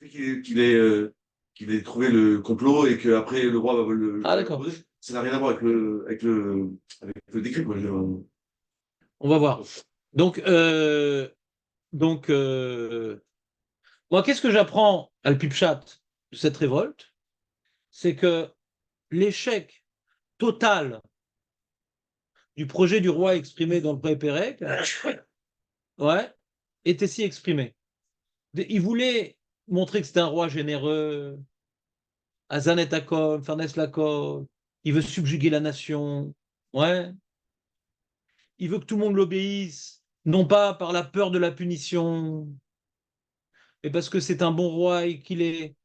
qu'il ait trouvé le complot et qu'après le roi va Ah, le d'accord. poser, ça n'a rien à voir avec le décret, quoi. On va voir. Donc, donc, moi, qu'est-ce que j'apprends à le Pipchat de cette révolte? C'est que l'échec total du projet du roi exprimé dans le Pré-Pérec, ouais, était si exprimé. Il voulait montrer que c'était un roi généreux, Hazanet Hakol, Farnes Lakol, il veut subjuguer la nation, ouais, il veut que tout le monde l'obéisse, non pas par la peur de la punition, mais parce que c'est un bon roi et qu'il est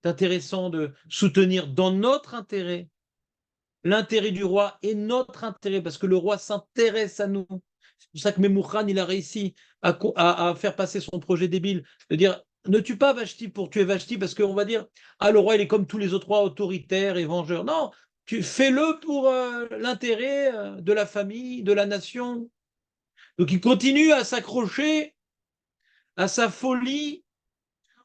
intéressant de soutenir dans notre intérêt. L'intérêt du roi est notre intérêt, parce que le roi s'intéresse à nous. C'est pour ça que Memouchan, il a réussi à faire passer son projet débile, de dire, ne tue pas Vashti pour tuer Vashti, parce qu'on va dire, ah, le roi, il est comme tous les autres rois, autoritaires et vengeurs. Non, tu fais-le pour l'intérêt de la famille, de la nation. Donc il continue à s'accrocher à sa folie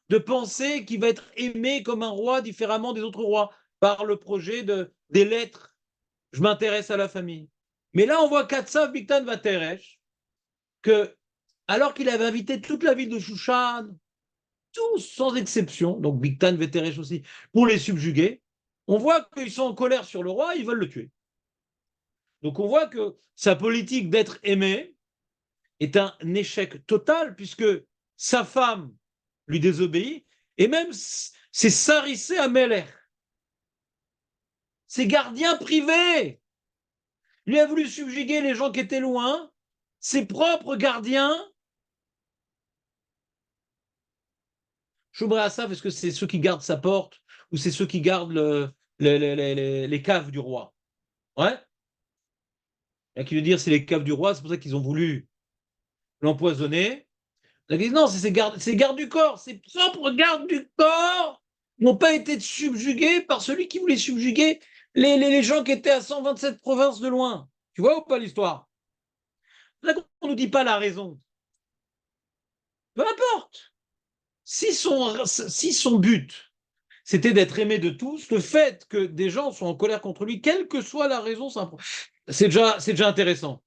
de penser qu'il va être aimé comme un roi différemment des autres rois par le projet des lettres. Je m'intéresse à la famille. Mais là, on voit Katsav Biktan Vateresh, que, alors qu'il avait invité toute la ville de Shushan, tous sans exception, donc Biktan Vateresh aussi, pour les subjuguer, on voit qu'ils sont en colère sur le roi, ils veulent le tuer. Donc on voit que sa politique d'être aimé est un échec total, puisque sa femme lui désobéit, et même c'est Sarissé à Meler, ses gardiens privés, lui a voulu subjuguer les gens qui étaient loin, ses propres gardiens. Choumré Assaf, est-ce que c'est ceux qui gardent sa porte ou c'est ceux qui gardent les caves du roi? Ouais. Il y a qui veut dire c'est les caves du roi, c'est pour ça qu'ils ont voulu l'empoisonner. Là, ils disent non, c'est ses gardes du corps, ses propres gardes du corps n'ont pas été subjugués par celui qui voulait subjuguer les gens qui étaient à 127 provinces de loin. Tu vois ou pas l'histoire? Là, on ne nous dit pas la raison. Peu importe. Si son but, c'était d'être aimé de tous, le fait que des gens soient en colère contre lui, quelle que soit la raison, c'est déjà intéressant.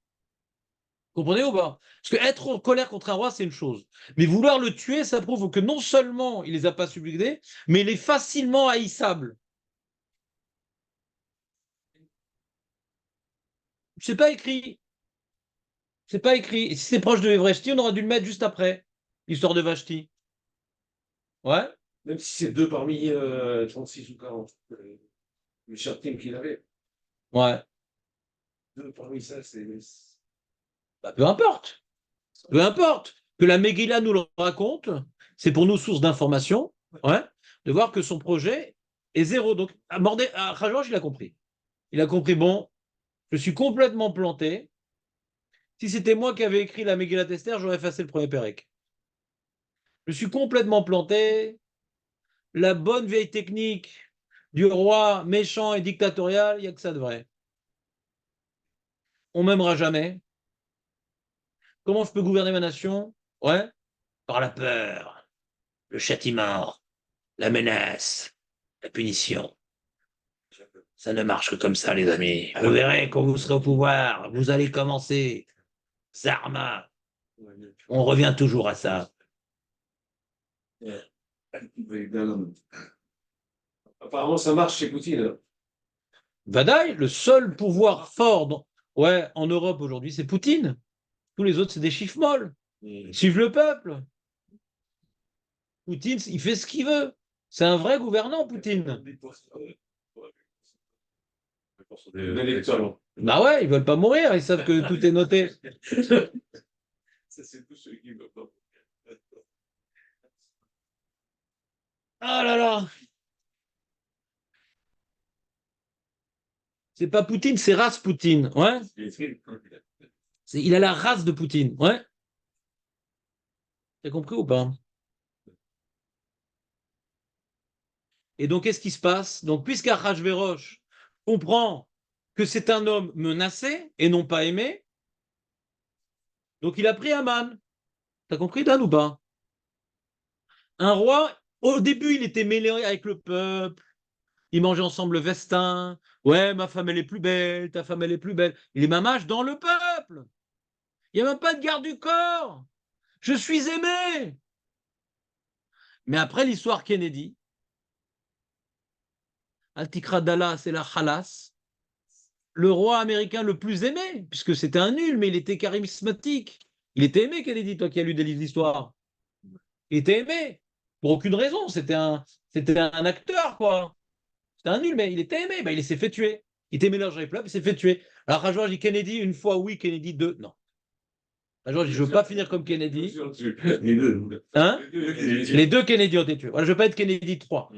Vous comprenez ou pas? Parce que être en colère contre un roi, c'est une chose. Mais vouloir le tuer, ça prouve que non seulement il les a pas subjugués, mais il est facilement haïssable. C'est pas écrit. C'est pas écrit. Et si c'est proche de Evrechti, on aurait dû le mettre juste après. L'histoire de Vashti. Ouais? Même si c'est deux parmi 36 ou 40, le team qu'il avait, Ouais. deux parmi ça, c'est. Bah, peu importe. Peu importe. Que la Megillah nous le raconte, c'est pour nous source d'information, ouais, de voir que son projet est zéro. Donc, Rajouach, il a compris. Il a compris, bon, je suis complètement planté. Si c'était moi qui avais écrit la Megillah Esther, j'aurais effacé le premier Pérec. Je suis complètement planté. La bonne vieille technique du roi méchant et dictatorial, il n'y a que ça de vrai. On m'aimera jamais. Comment je peux gouverner ma nation? Ouais, par la peur, le châtiment, la menace, la punition. Ça ne marche que comme ça, les amis. Vous verrez, quand vous serez au pouvoir, vous allez commencer. Zarma. On revient toujours à ça. Apparemment, ça marche chez Poutine. Vadaï, le seul pouvoir fort ouais, en Europe aujourd'hui, c'est Poutine. Tous les autres, c'est des chiffres molles. Suivent le peuple. Poutine, il fait ce qu'il veut. C'est un vrai gouvernant, Poutine. Bah ouais, ils veulent pas mourir, ils savent que tout est noté. Ça, c'est tout celui qui veut pas. Ah là là. C'est pas Poutine, c'est Raspoutine. Ouais. Il a la race de Poutine. Ouais. T'as compris ou pas? Et donc, qu'est-ce qui se passe? Donc, puisqu'Achashverosh comprend que c'est un homme menacé et non pas aimé, donc il a pris Aman. T'as compris, Dan, ou pas? Un roi, au début, il était mêlé avec le peuple, ils mangeaient ensemble le festin. Ouais, ma femme, elle est plus belle, ta femme, elle est plus belle. Il est mamage dans le peuple. Il n'y a même pas de garde du corps. Je suis aimé. Mais après l'histoire Kennedy, Altikra Dallas et la Khalas, le roi américain le plus aimé, puisque c'était un nul, mais il était charismatique. Il était aimé, Kennedy, toi qui as lu des livres d'histoire. Il était aimé. Pour aucune raison. C'était un acteur, quoi. C'était un nul, mais il était aimé. Ben, il s'est fait tuer. Il était mélangé avec le peuple, il s'est fait tuer. Alors, Rajouan dit Kennedy, une fois oui, Kennedy, deux, non. Rajouan dit, je ne veux pas finir comme Kennedy. Les deux. Hein? Les deux Kennedy ont été tués. Voilà, je ne veux pas être Kennedy 3.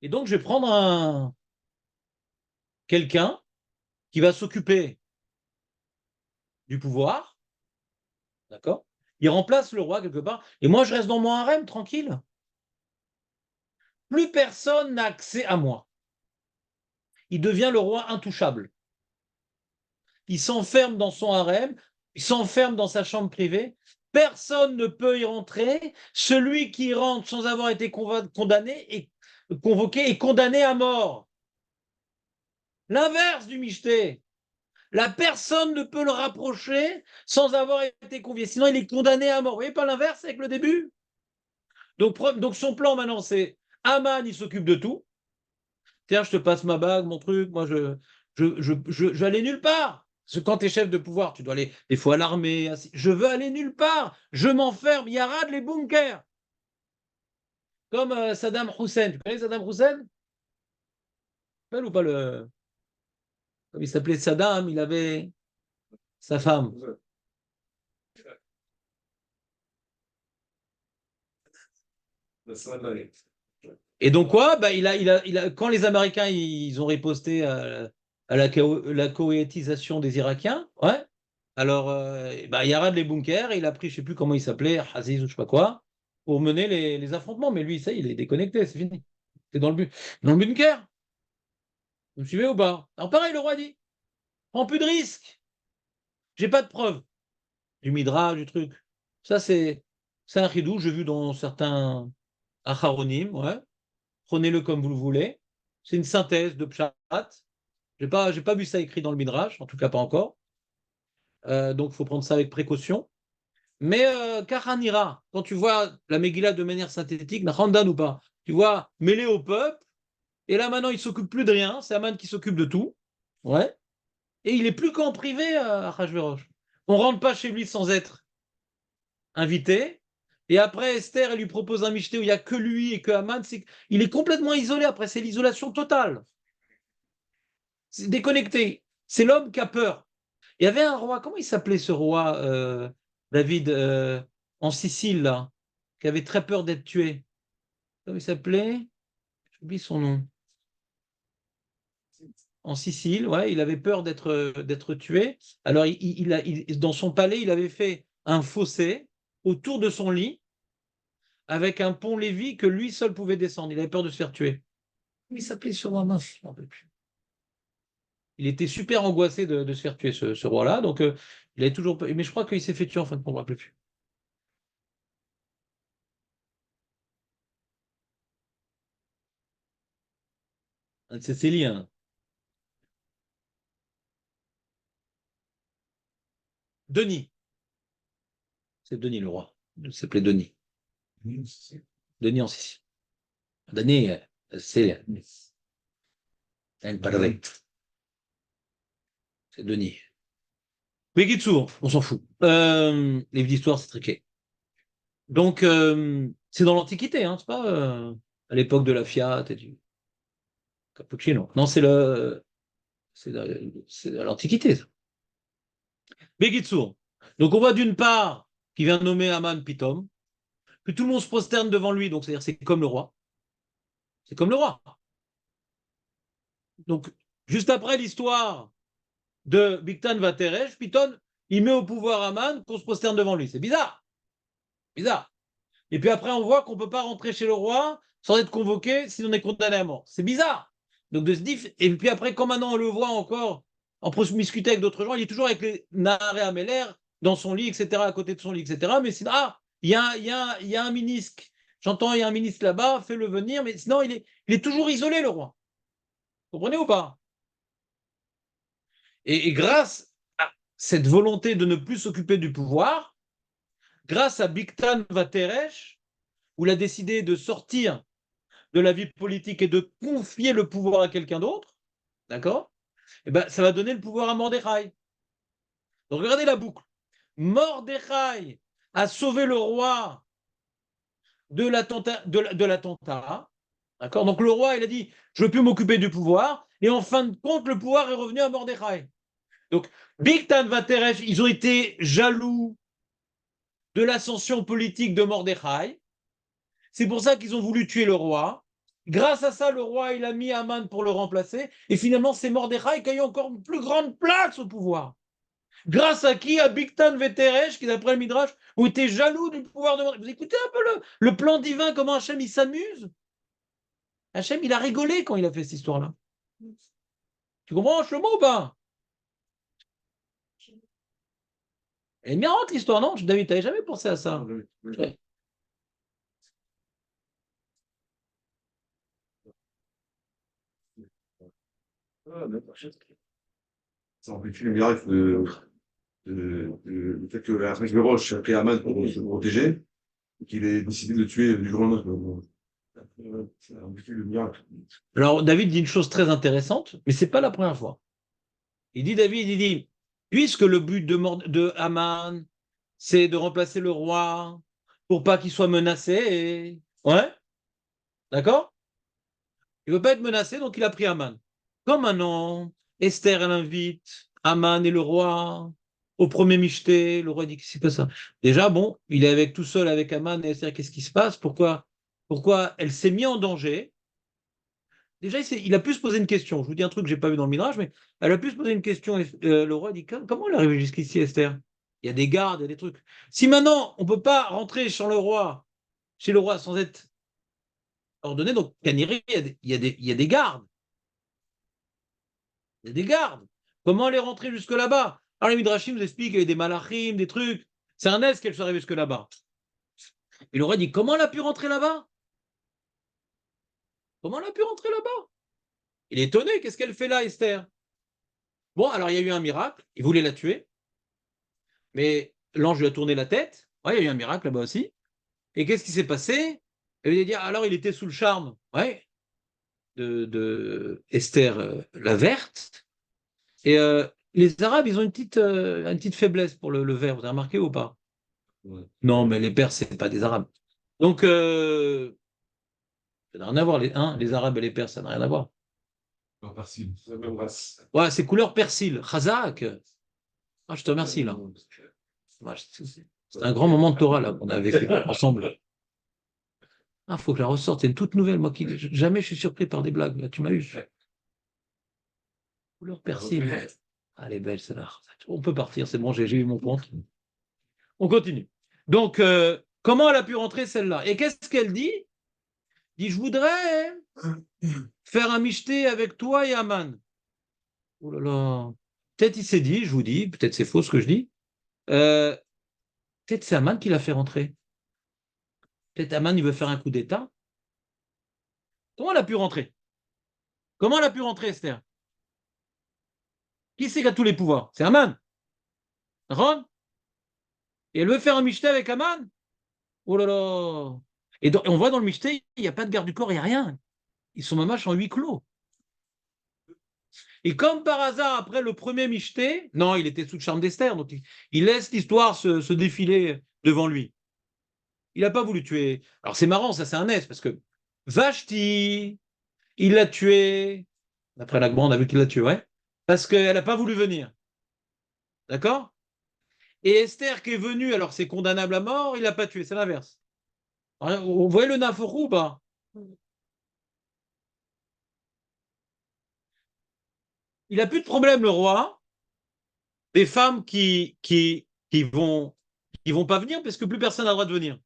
Et donc, je vais prendre quelqu'un qui va s'occuper du pouvoir, d'accord? Il remplace le roi quelque part, et moi, je reste dans mon harem, tranquille. Plus personne n'a accès à moi. Il devient le roi intouchable. Il s'enferme dans son harem, il s'enferme dans sa chambre privée. Personne ne peut y rentrer. Celui qui rentre sans avoir été condamné est convoqué et condamné à mort. L'inverse du michté. La personne ne peut le rapprocher sans avoir été convié. Sinon, il est condamné à mort. Vous voyez pas l'inverse avec le début? Donc son plan maintenant, c'est Aman, il s'occupe de tout. Tiens, je te passe ma bague, mon truc. Moi, je vais aller nulle part. Parce que quand tu es chef de pouvoir, tu dois aller des fois à l'armée. Je veux aller nulle part. Je m'enferme. Il y a les bunkers. Comme Saddam Hussein. Tu connais Saddam Hussein? Tu connais ou pas le. Comme il s'appelait Saddam, il avait sa femme. Et donc quoi? Bah, quand les Américains ils ont riposté à la cohétisation des Irakiens, ouais. Alors, bah, Yarad les bunkers, il a pris, je sais plus comment il s'appelait, Aziz ou je sais pas quoi, pour mener les affrontements. Mais lui, ça, il est déconnecté, c'est fini. C'est dans le bunker. Vous me suivez ou pas? Alors pareil, le roi dit, prends plus de risques. J'ai pas de preuves. Du midrash, du truc. Ça, c'est un chidou, j'ai vu dans certains acharonim, ouais. Prenez-le comme vous le voulez. C'est une synthèse de Pshat. J'ai pas vu ça écrit dans le Midrash, en tout cas pas encore. Donc il faut prendre ça avec précaution. Mais Kahanira, quand tu vois la Megillah de manière synthétique, Randan ou pas, tu vois, mêlé au peuple, et là maintenant il s'occupe plus de rien, c'est Aman qui s'occupe de tout. Ouais. Et il est plus qu'en privé à Achashverosh. On rentre pas chez lui sans être invité. Et après, Esther, elle lui propose un michté où il n'y a que lui et que Aman. Il est complètement isolé après, c'est l'isolation totale. C'est déconnecté. C'est l'homme qui a peur. Il y avait un roi, comment il s'appelait ce roi, David, en Sicile, là, qui avait très peur d'être tué. Comment il s'appelait? J'oublie son nom. En Sicile, ouais, il avait peur d'être tué. Alors, dans son palais, il avait fait un fossé autour de son lit avec un pont-levis que lui seul pouvait descendre. Il avait peur de se faire tuer. Comment il s'appelait ce roi? Mince, je m'en rappelle plus. Il était super angoissé de se faire tuer, ce roi-là. Donc, il avait toujours peur. Mais je crois qu'il s'est fait tuer en fin de compte, je ne me rappelle plus. Un de ses liens. Denis. C'est Denis le roi. Il s'appelait Denis. Denis en Sicile. Denis, c'est un padre. C'est Denis. Begitsour, on s'en fout. Les livres d'histoire, c'est triqué. Donc, c'est dans l'Antiquité, hein, c'est pas à l'époque de la Fiat et du Cappuccino. Non, c'est à l'Antiquité, ça. Begitsour. Donc on voit d'une part qu'il vient nommer Aman Pitom, que tout le monde se prosterne devant lui, donc c'est-à-dire c'est comme le roi. C'est comme le roi. Donc, juste après l'histoire de Bigtan Vateresh, Piton, il met au pouvoir Aman qu'on se prosterne devant lui. C'est bizarre. Bizarre. Et puis après, on voit qu'on ne peut pas rentrer chez le roi sans être convoqué si on est condamné à mort. C'est bizarre. Donc de se dire, et puis après, quand maintenant on le voit encore en promiscuité avec d'autres gens, il est toujours avec les Nahar et Améler dans son lit, etc., à côté de son lit, etc. Mais sinon, ah, il y a un ministre, j'entends, il y a un ministre là-bas, fais-le venir, mais sinon, il est toujours isolé, le roi. Vous comprenez ou pas? Et grâce à cette volonté de ne plus s'occuper du pouvoir, grâce à Bigtan Vateresh, où il a décidé de sortir de la vie politique et de confier le pouvoir à quelqu'un d'autre, d'accord? Eh ben, ça va donner le pouvoir à Mordechai. Donc regardez la boucle. Mordechai a sauvé le roi de l'attentat, d'accord? Donc le roi, il a dit, je ne veux plus m'occuper du pouvoir, et en fin de compte, le pouvoir est revenu à Mordechai. Donc, Bigtan Vateresh, ils ont été jaloux de l'ascension politique de Mordechai. C'est pour ça qu'ils ont voulu tuer le roi. Grâce à ça, le roi, il a mis Aman pour le remplacer. Et finalement, c'est Mordechai qui a eu encore une plus grande place au pouvoir. Grâce à qui? À Bigtan Veteresh, qui d'après le Midrash, ont été jaloux du pouvoir de Mordechai. Vous écoutez un peu le plan divin, comment Hachem, il s'amuse. Hachem, il a rigolé quand il a fait cette histoire-là. Tu comprends, Shlomo, ou pas? Elle est marrante l'histoire, non? David, t'avais jamais pensé à ça? Ouais. Ça amplifie le miracle le fait que la Roche a pris Haman pour se protéger, et qu'il ait décidé de tuer du jour au lendemain. Ça amplifie le miracle. Alors, David dit une chose très intéressante, mais c'est pas la première fois. David, il dit, puisque le but de Haman, c'est de remplacer le roi pour pas qu'il soit menacé. Ouais, d'accord? Il veut pas être menacé, donc il a pris Haman. Comme maintenant, Esther, elle invite Haman et le roi au premier michté. Le roi dit, qu'est-ce qui se passe ça? Déjà, bon, il est avec tout seul avec Haman et Esther, qu'est-ce qui se passe? Pourquoi elle s'est mise en danger? Déjà, il a pu se poser une question. Je vous dis un truc que je n'ai pas vu dans le Midrash, mais elle a pu se poser une question. Le roi dit, comment elle est arrivée jusqu'ici, Esther? Il y a des gardes, il y a des trucs. Si maintenant, on ne peut pas rentrer chez le roi sans être ordonné, donc Caniré, il y a des gardes. Il y a des gardes. Comment elle est rentrée jusque là-bas? Alors les Midrashim nous expliquent qu'il y avait des malachim, des trucs. C'est un est qu'elle soit arrivée jusque là-bas. Et le roi dit, comment elle a pu rentrer là-bas? Comment elle a pu rentrer là-bas? Il est étonné, qu'est-ce qu'elle fait là, Esther? Bon, alors il y a eu un miracle, il voulait la tuer, mais l'ange lui a tourné la tête. Ouais, il y a eu un miracle là-bas aussi. Et qu'est-ce qui s'est passé? Elle lui a dit, alors il était sous le charme, ouais, de Esther la verte. Et les Arabes, ils ont une petite faiblesse pour le vert, vous avez remarqué ou pas? Ouais. Non, mais les Perses, c'est pas des Arabes. Donc, ça n'a rien à voir, les Arabes et les Perses, ça n'a rien à voir. Leur partie. C'est la même race. Ouais, c'est couleur persil, Chazak. Ah, je te remercie, là. Ouais, c'est un grand moment de Torah, là, qu'on a vécu ensemble. Ah, faut que je la ressorte. C'est une toute nouvelle, moi qui jamais je suis surpris par des blagues. Là, tu m'as eu. Couleur persil. Ah, elle est belle, celle-là. On peut partir, c'est bon, j'ai eu mon compte. On continue. Donc, comment elle a pu rentrer celle-là? Et qu'est-ce qu'elle dit? Elle dit, je voudrais faire un michté avec toi et Aman. Oh là là. Peut-être il s'est dit, je vous dis, peut-être c'est faux ce que je dis. Euh, Peut-être c'est Aman qui l'a fait rentrer. Peut-être Aman, il veut faire un coup d'État. Comment elle a pu rentrer? Comment elle a pu rentrer, Esther? Qui c'est qui a tous les pouvoirs? C'est Aman. Ron? Et elle veut faire un michté avec Aman? Oh là là. Et on voit dans le michté, il n'y a pas de garde du corps, il n'y a rien. Ils sont mamaches en huis clos. Et comme par hasard, après le premier michté, non, il était sous le charme d'Esther, donc il laisse l'histoire se défiler devant lui. Il n'a pas voulu tuer. Alors c'est marrant, ça c'est un S, parce que Vashti, il l'a tué. Après l'Agban, on a vu qu'il l'a tué, ouais. Parce qu'elle n'a pas voulu venir. D'accord? Et Esther qui est venue, alors c'est condamnable à mort, il l'a pas tué, c'est l'inverse. Vous voyez le naforou ou pas? Il n'a plus de problème, le roi, des femmes qui vont pas venir parce que plus personne n'a le droit de venir.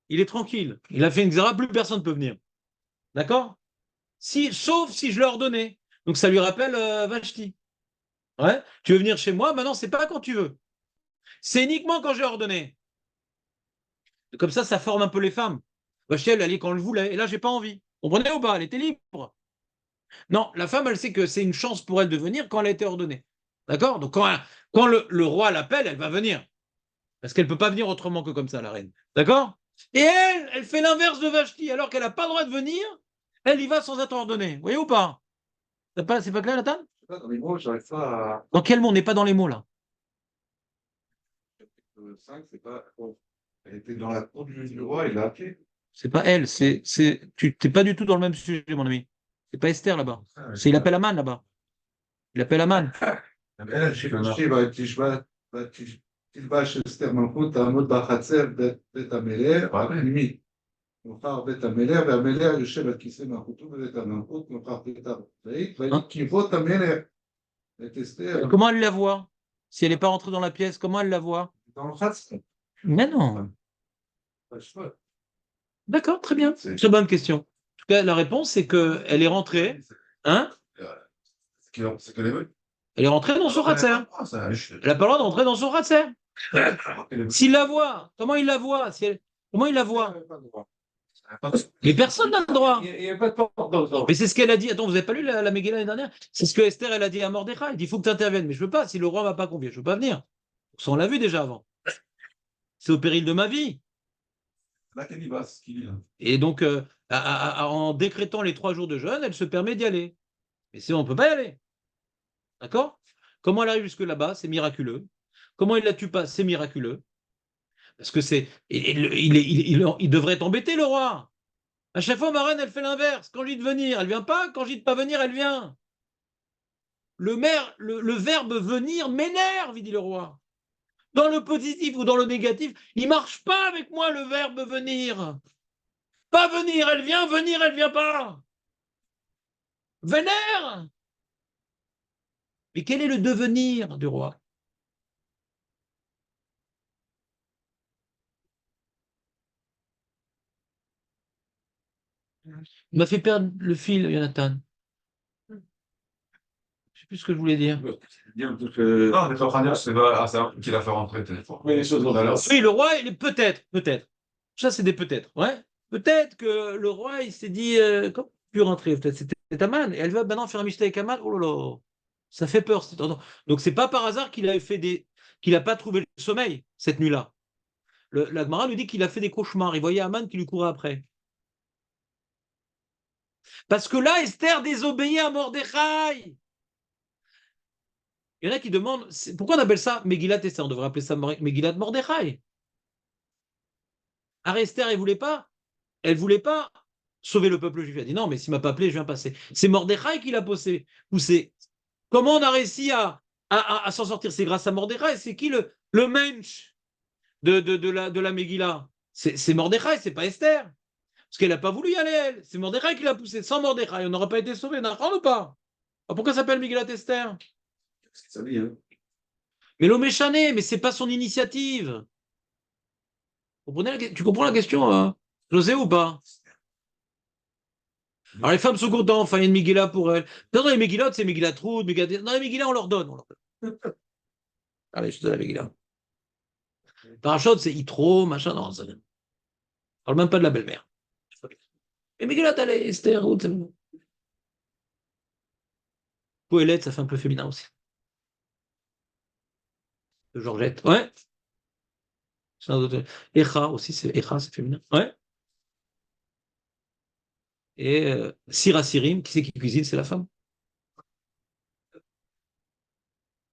Il est tranquille. Il a fait une xéra, plus personne ne peut venir. D'accord? Sauf si je leur donnais. Donc ça lui rappelle Vashti. Ouais. Tu veux venir chez moi? Maintenant, c'est pas quand tu veux. C'est uniquement quand j'ai ordonné. Comme ça forme un peu les femmes. Vashti, elle allait quand elle voulait. Et là, j'ai pas envie. On prenait ou pas? Elle était libre. Non, la femme, elle sait que c'est une chance pour elle de venir quand elle a été ordonnée. D'accord? Donc quand le roi l'appelle, elle va venir. Parce qu'elle ne peut pas venir autrement que comme ça, la reine. D'accord? Et elle fait l'inverse de Vashti. Alors qu'elle n'a pas le droit de venir, elle y va sans être ordonnée. Vous voyez ou pas? C'est pas clair, Nathan? Dans les mots, j'arrive pas à. Dans quel mot? On n'est pas dans les mots, là. 5, c'est pas. Bon. Elle était dans la cour du roi, il l'a appelé. C'est pas elle. Tu n'es pas du tout dans le même sujet, mon ami. C'est pas Esther, là-bas. Il appelle Aman, là-bas. Il appelle Aman. תלבש אסתר מלכות תעמוד בחצר בית המלך, פנימי. נוכח בית המלך, והמלך יושב על כיסא מלכותו בבית המלכות, נוכח בית הבית, ויקרבות המלך את אסתר. Comment elle la voit? Si elle n'est pas rentrée dans la pièce, comment elle la voit? Dans le חצר. Mais non. D'accord, très bien. Très bonne question. En tout cas, la réponse, c'est qu'elle est rentrée. Hein? C'est qu'elle est venue. Elle est rentrée dans son Khatser. Elle n'a pas le droit d'entrer dans son Khatser. S'il la voit, comment il la voit? Comment il la voit? Mais personne n'a le droit. Il n'y a pas de porte dans le temps. Mais c'est ce qu'elle a dit. Attends, vous n'avez pas lu la Megillah l'année dernière? C'est ce que Esther, elle a dit à Mordechai. Elle dit, il faut que tu interviennes. Mais je ne peux pas. Si le roi ne m'a pas convié, je ne peux pas venir. Ça, on l'a vu déjà avant. C'est au péril de ma vie. Et donc, en décrétant les 3 jours de jeûne, elle se permet d'y aller. Mais sinon, on ne peut pas y aller. D'accord? Comment elle arrive jusque là-bas? C'est miraculeux. Comment il ne la tue pas? C'est miraculeux. Parce que il devrait t'embêter, le roi. À chaque fois, ma reine, elle fait l'inverse. Quand je dis de venir, elle vient pas. Quand je dis de pas venir, elle vient. Le verbe venir m'énerve, dit le roi. Dans le positif ou dans le négatif, il marche pas avec moi, le verbe venir. Pas venir, elle vient pas. Vénère. Mais quel est le devenir du roi? Il m'a fait perdre le fil, Jonathan. Je ne sais plus ce que je voulais dire. Non, on est en train de dire c'est un truc qu'il a fait rentrer peut-être. Oui, les choses dans la Oui, le roi, il est peut-être. Ça, c'est des peut-être. Ouais. Peut-être que le roi, il s'est dit, comment pu rentrer? Peut-être c'était Aman. Et elle va maintenant faire un mystère avec Aman. Oh là là, ça fait peur. Donc, c'est pas par hasard qu'il n'a pas trouvé le sommeil cette nuit-là. La Gemara nous dit qu'il a fait des cauchemars. Il voyait Aman qui lui courait après. Parce que là, Esther désobéit à Mordechai. Il y en a qui demandent pourquoi on appelle ça Megillat Esther? On devrait appeler ça Megillat Mordechai. Esther, elle voulait pas sauver le peuple juif. Elle a dit non, mais s'il m'a pas appelé, je viens passer. C'est Mordechai qui l'a poussé. Comment on a réussi à s'en sortir? C'est grâce à Mordechai. C'est qui le mensch de la Megillah? C'est Mordechai, c'est pas Esther. Parce qu'elle n'a pas voulu y aller, elle. C'est Mordechai qui l'a poussé. Sans Mordechai, on n'aurait pas été sauvé. On ou pas? Pourquoi ça s'appelle Megillat Esther? C'est ça, oui, hein. Mais l'homme est chané, mais c'est pas son initiative. Tu comprends la question, hein, José, ou pas? Alors les femmes sont contentes, enfin il y a une Megillah pour elles. Dans les Megillot, c'est Megillat Troud, dans les Megillah, on leur donne. Allez, je te donne la Megillah. Parachute, c'est Yitro, machin, non, ça ne parle même pas de la belle-mère. Mais Megillah, allez, Esther, Ruth, c'est bon. Poélette, ça fait un peu féminin aussi. De Georgette, ouais. Echa aussi, c'est féminin. Ouais. Et Sira Sirim, qui c'est qui cuisine? C'est la femme.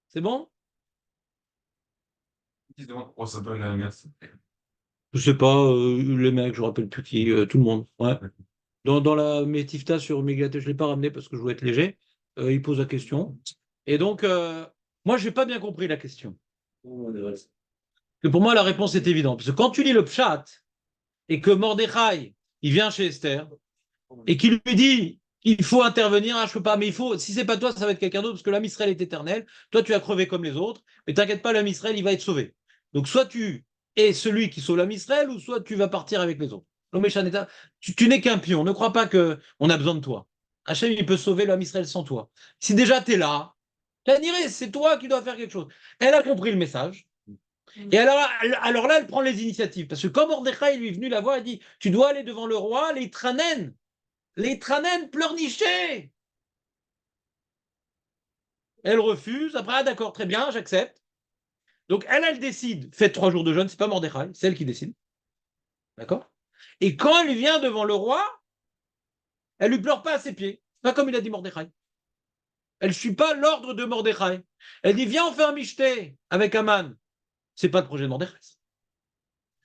C'est bon? Qui se demande pourquoi ça s'appelle la merci. Je sais pas, les mecs, je rappelle tout le monde. Ouais. Dans la Métifta sur Megillat, je ne l'ai pas ramené parce que je voulais être léger. Il pose la question. Et donc, moi, je n'ai pas bien compris la question. Que pour moi, la réponse est évidente. Parce que quand tu lis le Pshat et que Mordechai, il vient chez Esther et qu'il lui dit il faut intervenir, ah, je peux pas, mais il faut, si c'est pas toi, ça va être quelqu'un d'autre, parce que l'âme Israël est éternel. Toi, tu as crevé comme les autres, mais t'inquiète pas, l'âme Israël, il va être sauvé. Donc, soit tu es celui qui sauve l'âme Israël, ou soit tu vas partir avec les autres. Tu n'es qu'un pion. Ne crois pas qu'on a besoin de toi. Hachem, il peut sauver l'âme Israël sans toi. Si déjà tu es là, c'est toi qui dois faire quelque chose. Elle a compris le message. Et alors là, elle prend les initiatives. Parce que comme Mordechai lui est venu la voir, elle dit tu dois aller devant le roi, les tranen pleurnicher. Elle refuse. Après, ah, d'accord, très bien, j'accepte. Donc, elle décide. Faites 3 jours de jeûne, c'est pas Mordechai, c'est elle qui décide. D'accord. Et quand elle vient devant le roi, elle lui pleure pas à ses pieds. Pas comme il a dit Mordechai. Elle ne suit pas l'ordre de Mordechai. Elle dit viens, on fait un michté avec Aman. C'est pas le projet de Mordechai.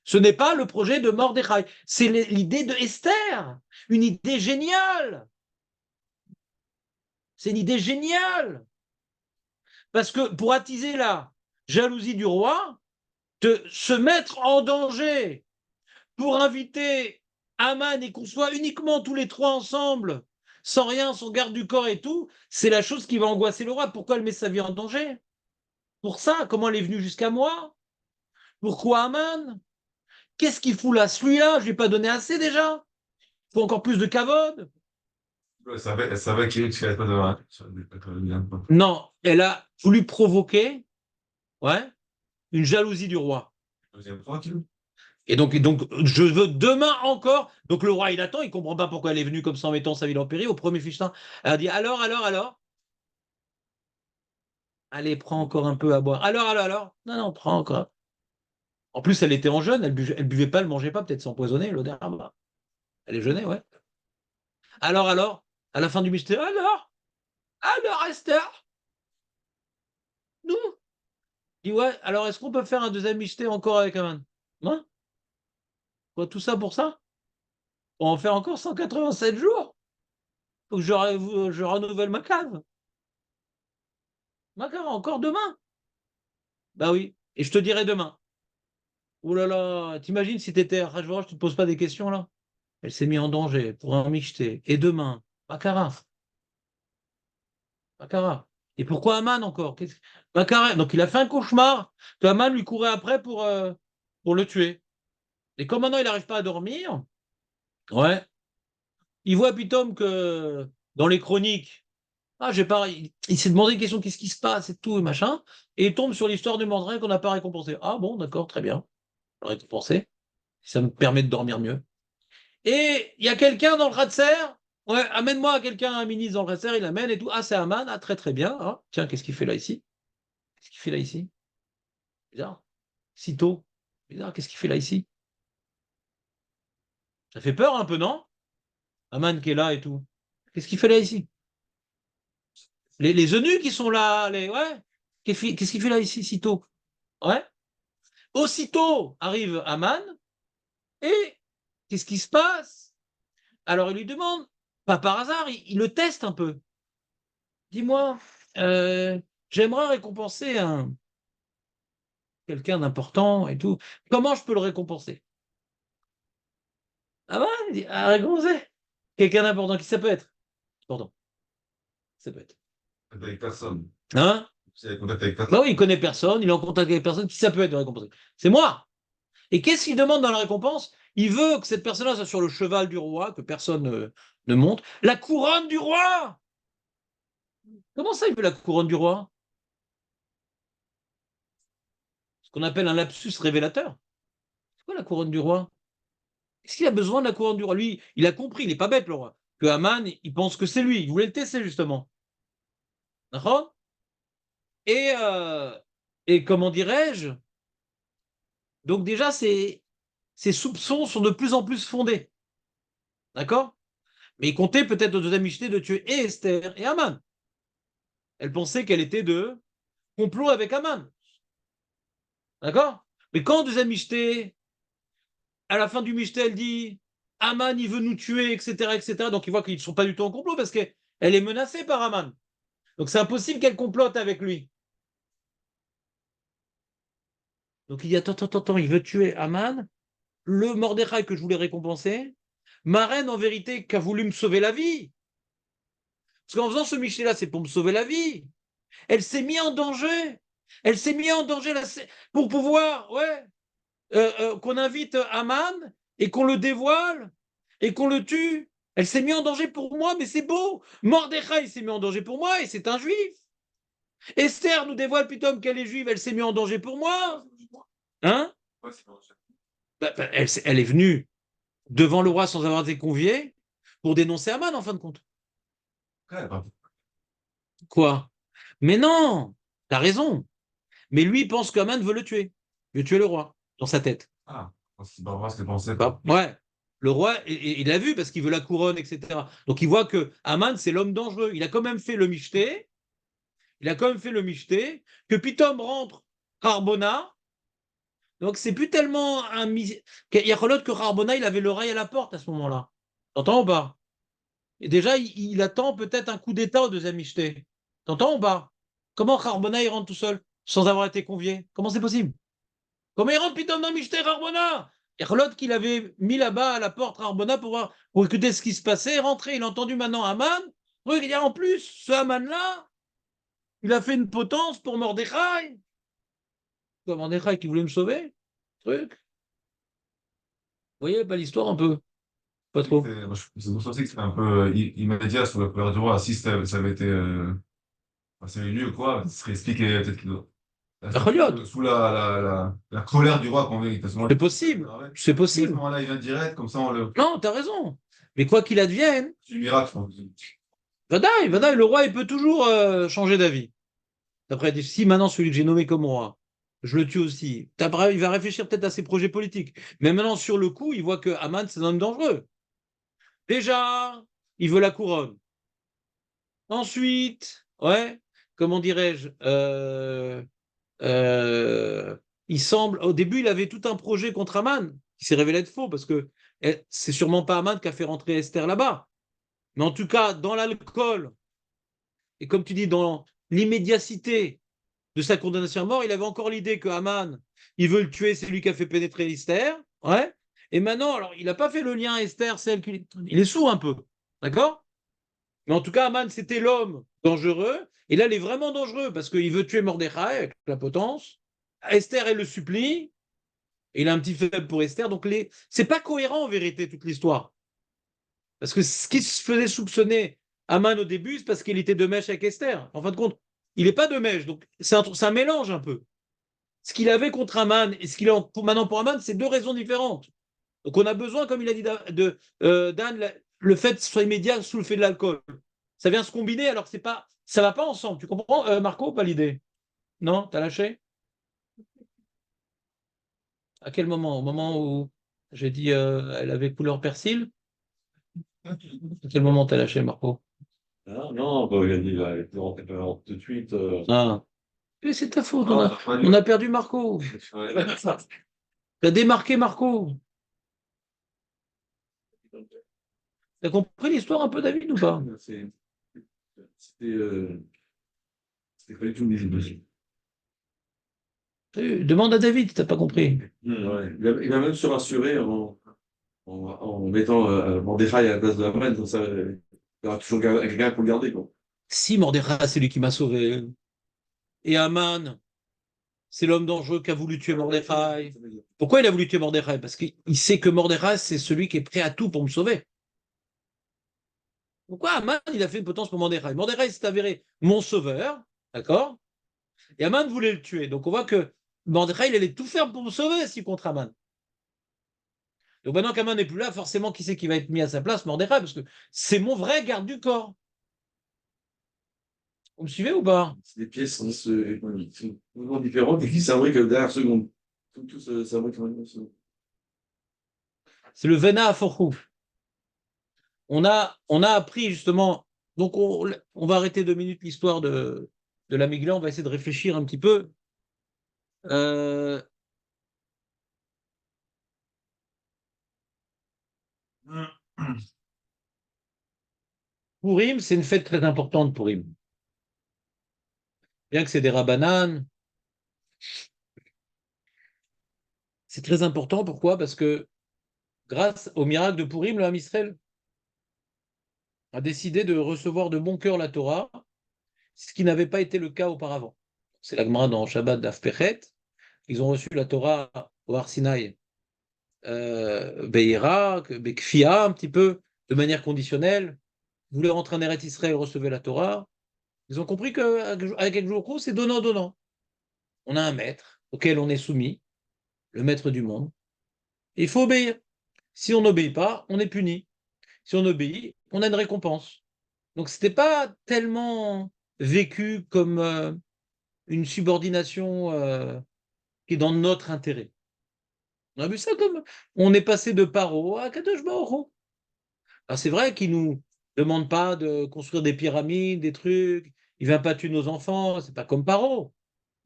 Ce n'est pas le projet de Mordechai. C'est l'idée de Esther. Une idée géniale. C'est une idée géniale. Parce que pour attiser la jalousie du roi, de se mettre en danger pour inviter Aman et qu'on soit uniquement tous les trois ensemble, sans rien, son garde du corps et tout, c'est la chose qui va angoisser le roi. Pourquoi elle met sa vie en danger? Pour ça, comment elle est venue jusqu'à moi? Pourquoi Aman? Qu'est-ce qu'il fout là? Celui-là, je ne lui ai pas donné assez déjà. Il faut encore plus de cavode. Elle savait qu'il n'allait pas devoir. Non, elle a voulu provoquer, ouais, une jalousie du roi. Deuxième fois, tu Et donc, je veux demain encore. Donc, le roi, il attend, il comprend pas pourquoi elle est venue comme ça en mettant sa ville en péril. Au premier fichetin, elle a dit alors. Allez, prends encore un peu à boire. Alors. Non, non, prends encore. En plus, elle était en jeûne, elle buvait pas, elle mangeait pas, peut-être s'empoisonner, l'odeur. Elle est jeûnée, ouais. Alors, à la fin du mystère, alors, Esther, nous. Il dit, ouais, alors est-ce qu'on peut faire un deuxième mystère encore avec Aman? Non? Quoi, tout ça pour ça? On va en faire encore 187 jours? Faut que je renouvelle ma cave. Ma cave, encore demain? Bah oui, et je te dirai demain. Ouh là là, t'imagines si t'étais à Rajvoraj, tu te poses pas des questions là? Elle s'est mise en danger pour un michté. Et demain, Baccarat. Baccarat. Et pourquoi Aman encore? Baccarat. Donc il a fait un cauchemar que Aman lui courait après pour le tuer. Et comme maintenant il n'arrive pas à dormir, ouais, il voit Pitom que dans les chroniques, ah, j'ai pas, il s'est demandé une question, qu'est-ce qui se passe et tout, et machin, et il tombe sur l'histoire de Mandrin qu'on n'a pas récompensé. Ah bon, d'accord, très bien, récompensé. Ça me permet de dormir mieux. Et il y a quelqu'un dans le Ratser. Ouais, amène-moi quelqu'un, un ministre dans le Ratser, il amène et tout. Ah, c'est Aman. Ah, très très bien. Ah, tiens, qu'est-ce qu'il fait là ici? Qu'est-ce qu'il fait là ici? Bizarre. Si tôt. Bizarre, qu'est-ce qu'il fait là ici? Ça fait peur un peu, non? Aman qui est là et tout. Qu'est-ce qu'il fait là ici? Les eunuques qui sont là, ouais. Qu'est-ce qu'il fait là ici, si tôt? Ouais. Aussitôt arrive Aman et qu'est-ce qui se passe? Alors il lui demande, pas par hasard, il le teste un peu. Dis-moi, j'aimerais récompenser quelqu'un d'important et tout. Comment je peux le récompenser? Ah ouais, il dit, ah, récompenser? Quelqu'un d'important, qui ça peut être? Pardon, ça peut être. avec personne. Hein? C'est contact avec personne. Bah oui, il connaît personne, il est en contact avec personne, qui ça peut être de récompenser? C'est moi! Et qu'est-ce qu'il demande dans la récompense? Il veut que cette personne-là soit sur le cheval du roi, que personne ne monte. La couronne du roi! Comment ça, il veut la couronne du roi? Ce qu'on appelle un lapsus révélateur. C'est quoi la couronne du roi? Est-ce qu'il a besoin de la couronne du roi? Lui, il a compris, il n'est pas bête, le roi. Que Haman, il pense que c'est lui. Il voulait le tester, justement. D'accord? Et, et comment dirais-je? Donc, déjà, ses soupçons sont de plus en plus fondés. D'accord? Mais il comptait peut-être au deuxième Michelet de tuer et Esther et Haman. Elle pensait qu'elle était de complot avec Haman. D'accord? Mais quand au deuxième Michelet, à la fin du Michelet, elle dit Haman, il veut nous tuer, etc., etc. Donc, il voit qu'ils ne sont pas du tout en complot parce qu'elle est menacée par Haman. Donc c'est impossible qu'elle complote avec lui. Donc il dit, attends, il veut tuer Aman, le Mordechai que je voulais récompenser, ma reine, en vérité, qui a voulu me sauver la vie. Parce qu'en faisant ce Michelet-là, c'est pour me sauver la vie. Elle s'est mise en danger. Elle s'est mise en danger là, pour pouvoir, ouais, qu'on invite Aman et qu'on le dévoile et qu'on le tue. Elle s'est mise en danger pour moi, mais c'est beau. Mordechai s'est mis en danger pour moi et c'est un juif. Esther nous dévoile plutôt qu'elle est juive, elle s'est mise en danger pour moi. Hein? Ouais, c'est bon. Elle est venue devant le roi sans avoir été conviée pour dénoncer Aman en fin de compte. Ouais, bah, Quoi? Mais non, t'as raison. Mais lui, il pense qu'Aman veut le tuer. Il veut tuer le roi, dans sa tête. ah, c'est Barbara ce qu'il pensait, Bah, quoi. ouais. Le roi, il l'a vu parce qu'il veut la couronne, etc. Donc il voit que Aman, c'est l'homme dangereux. Il a quand même fait le michté. Il a quand même fait le michté. Que Pitom rentre Harbona. Donc c'est plus tellement un. Il y a que Harbona, il avait l'oreille à la porte à ce moment-là. T'entends ou pas? Et déjà, il attend peut-être un coup d'État au deuxième michté. T'entends ou pas? Comment Harbona, il rentre tout seul sans avoir été convié? Comment c'est possible? Comment il rentre Pitom dans Michter Harbona? Et l'autre qu'il avait mis là-bas à la porte Harbona pour écouter ce qui se passait, est rentré. Il a entendu maintenant Haman. Regarde, en plus, ce Haman-là, il a fait une potence pour Mordechai. Quoi, Mordechai qui voulait me sauver? Truc. Vous voyez pas l'histoire un peu? Pas trop. C'est pour ça aussi que c'était un peu immédiat sur la couleur du roi. Si ça avait été assez mieux, quoi, ça serait expliqué peut-être qu'il doit. C'est un Choliot. peu sous la colère du roi qu'on vit. Parce que moi, C'est possible. C'est si à ce possible. moment-là, il vient direct, comme ça, on le. Non, t'as raison. Mais quoi qu'il advienne, C'est du miracle, je pense. Vadaï, le roi, il peut toujours changer d'avis. Après, si maintenant celui que j'ai nommé comme roi, je le tue aussi, après, il va réfléchir peut-être à ses projets politiques. Mais maintenant, sur le coup, il voit que Haman, c'est un homme dangereux. Déjà, il veut la couronne. Ensuite, ouais, comment dirais-je, il semble, au début, il avait tout un projet contre Haman, qui s'est révélé être faux, parce que c'est sûrement pas Haman qui a fait rentrer Esther là-bas. Mais en tout cas, dans l'alcool, et comme tu dis, dans l'immédiacité de sa condamnation à mort, il avait encore l'idée que Haman, il veut le tuer, c'est lui qui a fait pénétrer Esther. Ouais. Et maintenant, alors, il n'a pas fait le lien Esther, celle qui. Il est sourd un peu. D'accord? Mais en tout cas, Haman, c'était l'homme dangereux. Et là, il est vraiment dangereux parce qu'il veut tuer Mordechai avec la potence. Esther, elle le supplie. Et il a un petit faible pour Esther. Donc, c'est pas cohérent en vérité, toute l'histoire. Parce que ce qui se faisait soupçonner Haman au début, c'est parce qu'il était de mèche avec Esther. En fin de compte, il n'est pas de mèche. Donc, c'est un mélange un peu. Ce qu'il avait contre Haman et ce qu'il a maintenant pour Haman, c'est deux raisons différentes. Donc, on a besoin, comme il a dit Dan, le fait que ce soit immédiat sous le fait de l'alcool. Ça vient se combiner alors que c'est pas, ça va pas ensemble. Tu comprends, Marco, pas l'idée? Non, t'as lâché? À quel moment? Au moment où j'ai dit elle avait couleur persil? À quel moment t'as lâché, Marco? Ah, non, bah, il a dit, là, il était rentré tout de suite. Ah. Mais c'est ta faute, Non, t'as pas dit. on a perdu Marco. T'as démarqué Marco. T'as compris l'histoire un peu, David, ou pas? C'était c'était pas du tout visible. Demande à David, t'as pas compris. Ouais. Il a même se rassuré en mettant Mordechai à la place de Haman, comme ça, il y aura toujours quelqu'un pour le garder, quoi. Si Mordechai, c'est lui qui m'a sauvé. Et Haman, c'est l'homme dangereux qui a voulu tuer Mordechai. Pourquoi il a voulu tuer Mordechai? Parce qu'il sait que Mordechai, c'est celui qui est prêt à tout pour me sauver. Pourquoi Haman, il a fait une potence pour Mordechai? Mordechai s'est avéré mon sauveur, d'accord? Et Haman voulait le tuer. Donc on voit que Mordechai, il allait tout faire pour me sauver si contre Haman. Donc maintenant qu'Haman n'est plus là, forcément, qui c'est qui va être mis à sa place? Mordechai, parce que c'est mon vrai garde du corps. Vous me suivez ou pas? C'est des pièces sont complètement différentes et qui s'imbriquent à la dernière seconde. Tout s'imbrique à la dernière seconde. C'est le Vena à Forchou. On a appris justement, donc on va arrêter 2 minutes l'histoire de la Migla, on va essayer de réfléchir un petit peu. Euh, Purim, c'est une fête très importante, Purim. Bien que c'est des rabananes, C'est très important. Pourquoi? Parce que grâce au miracle de Purim, le Ham Israël a décidé de recevoir de bon cœur la Torah, ce qui n'avait pas été le cas auparavant. C'est la Gemara dans Shabbat d'Af Pechet. Ils ont reçu la Torah au Har Sinaï, Be'ira, Bekfia, un petit peu, de manière conditionnelle. Ils voulaient rentrer en Eretz Israël, recevoir la Torah. Ils ont compris qu'avec quelques jours, c'est donnant-donnant. On a un maître auquel on est soumis, le maître du monde. Et il faut obéir. Si on n'obéit pas, on est puni. Si on obéit, on a une récompense. Donc, ce n'était pas tellement vécu comme une subordination qui est dans notre intérêt. On a vu ça comme on est passé de Paro à Kadosh Baruch Hu. Alors, c'est vrai qu'il ne nous demande pas de construire des pyramides, des trucs. Il ne vient pas tuer nos enfants. C'est pas comme Paro.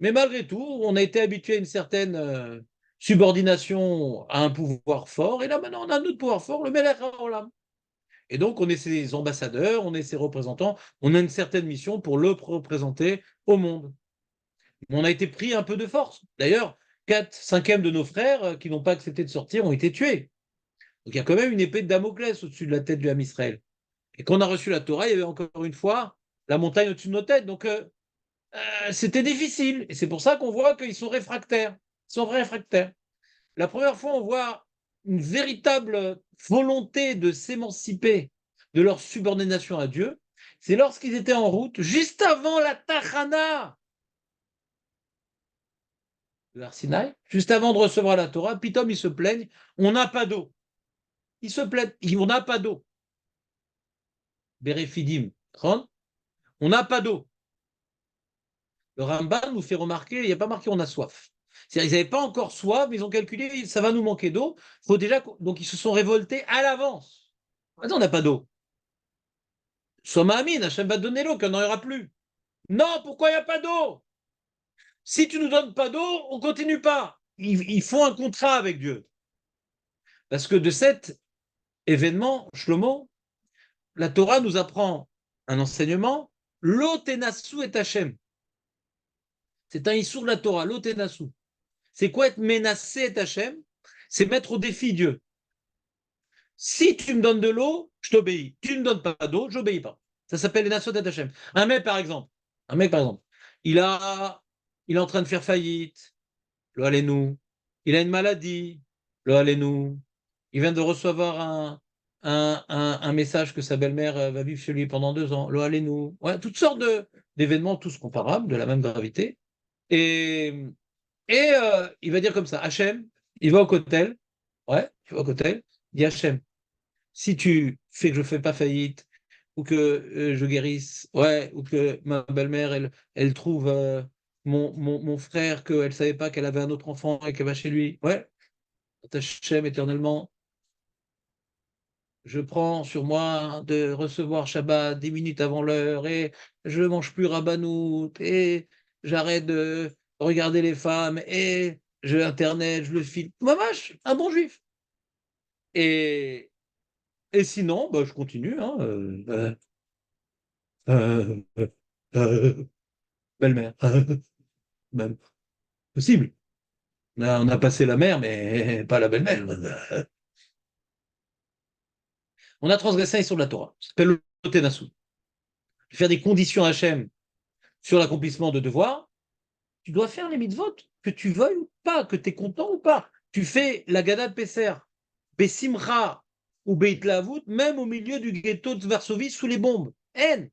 Mais malgré tout, on a été habitué à une certaine subordination à un pouvoir fort. Et là, maintenant, on a un autre pouvoir fort, le Melech HaOlam. Et donc, on est ses ambassadeurs, on est ses représentants, on a une certaine mission pour le représenter au monde. On a été pris un peu de force. D'ailleurs, 4/5 de nos frères qui n'ont pas accepté de sortir ont été tués. Donc, il y a quand même une épée de Damoclès au-dessus de la tête du Ham Israël. Et quand on a reçu la Torah, il y avait encore une fois la montagne au-dessus de nos têtes. Donc, c'était difficile. Et c'est pour ça qu'on voit qu'ils sont réfractaires. Ils sont réfractaires. La première fois, on voit une véritable volonté de s'émanciper de leur subordination à Dieu, c'est lorsqu'ils étaient en route, juste avant la Tachana de Har Sinaï, juste avant de recevoir la Torah, pitom, ils se plaignent, on n'a pas d'eau. Ils se plaignent, on n'a pas d'eau. Berefidim, on n'a pas d'eau. Le Rambam nous fait remarquer, il n'y a pas marqué on a soif. C'est-à-dire qu'ils n'avaient pas encore soif, mais ils ont calculé, ça va nous manquer d'eau. Faut déjà, donc ils se sont révoltés à l'avance. Maintenant, on n'a pas d'eau. Soma Amin, Hachem va donner l'eau, qu'il n'y en aura plus. Non, pourquoi il n'y a pas d'eau? Si tu ne nous donnes pas d'eau, on ne continue pas. Ils font un contrat avec Dieu. Parce que de cet événement, Shlomo, la Torah nous apprend un enseignement, l'eau tenassou et Hachem. C'est un issour de la Torah, l'eau tenassou. C'est quoi être menacé et Hachem? C'est mettre au défi Dieu. Si tu me donnes de l'eau, je t'obéis. Tu ne me donnes pas d'eau, je n'obéis pas. Ça s'appelle les nations d'Hachem. Un mec, par exemple, il est en train de faire faillite, le Allénou. Il a une maladie, le Allénou. Il vient de recevoir un message que sa belle-mère va vivre chez lui pendant 2 ans, le Allénou. Ouais, toutes sortes d'événements, tous comparables, de la même gravité. Et, il va dire comme ça, Hachem, il va au cocktail, ouais, il va au cocktail, il dit Hachem, si tu fais que je ne fais pas faillite, ou que je guérisse, ouais, ou que ma belle-mère, elle trouve mon frère, qu'elle ne savait pas qu'elle avait un autre enfant et qu'elle va chez lui, ouais, Hachem éternellement, je prends sur moi de recevoir Shabbat 10 minutes avant l'heure et je ne mange plus rabbanout et j'arrête de regarder les femmes et je Internet, je le filme. Mamache, un bon juif. Et, et sinon, bah, je continue. Hein, euh, euh, euh, belle-mère. Même possible. Là, on a passé la mère, mais pas la belle-mère. On a transgressé sur de la Torah. Ça s'appelle le Ténassou. Faire des conditions Hachem sur l'accomplissement de devoirs, tu dois faire les mitzvot, que tu veuilles ou pas, que tu es content ou pas. Tu fais la Gada de Pesser, Bessimra ou Beit Lavut, même au milieu du ghetto de Varsovie sous les bombes. Haine.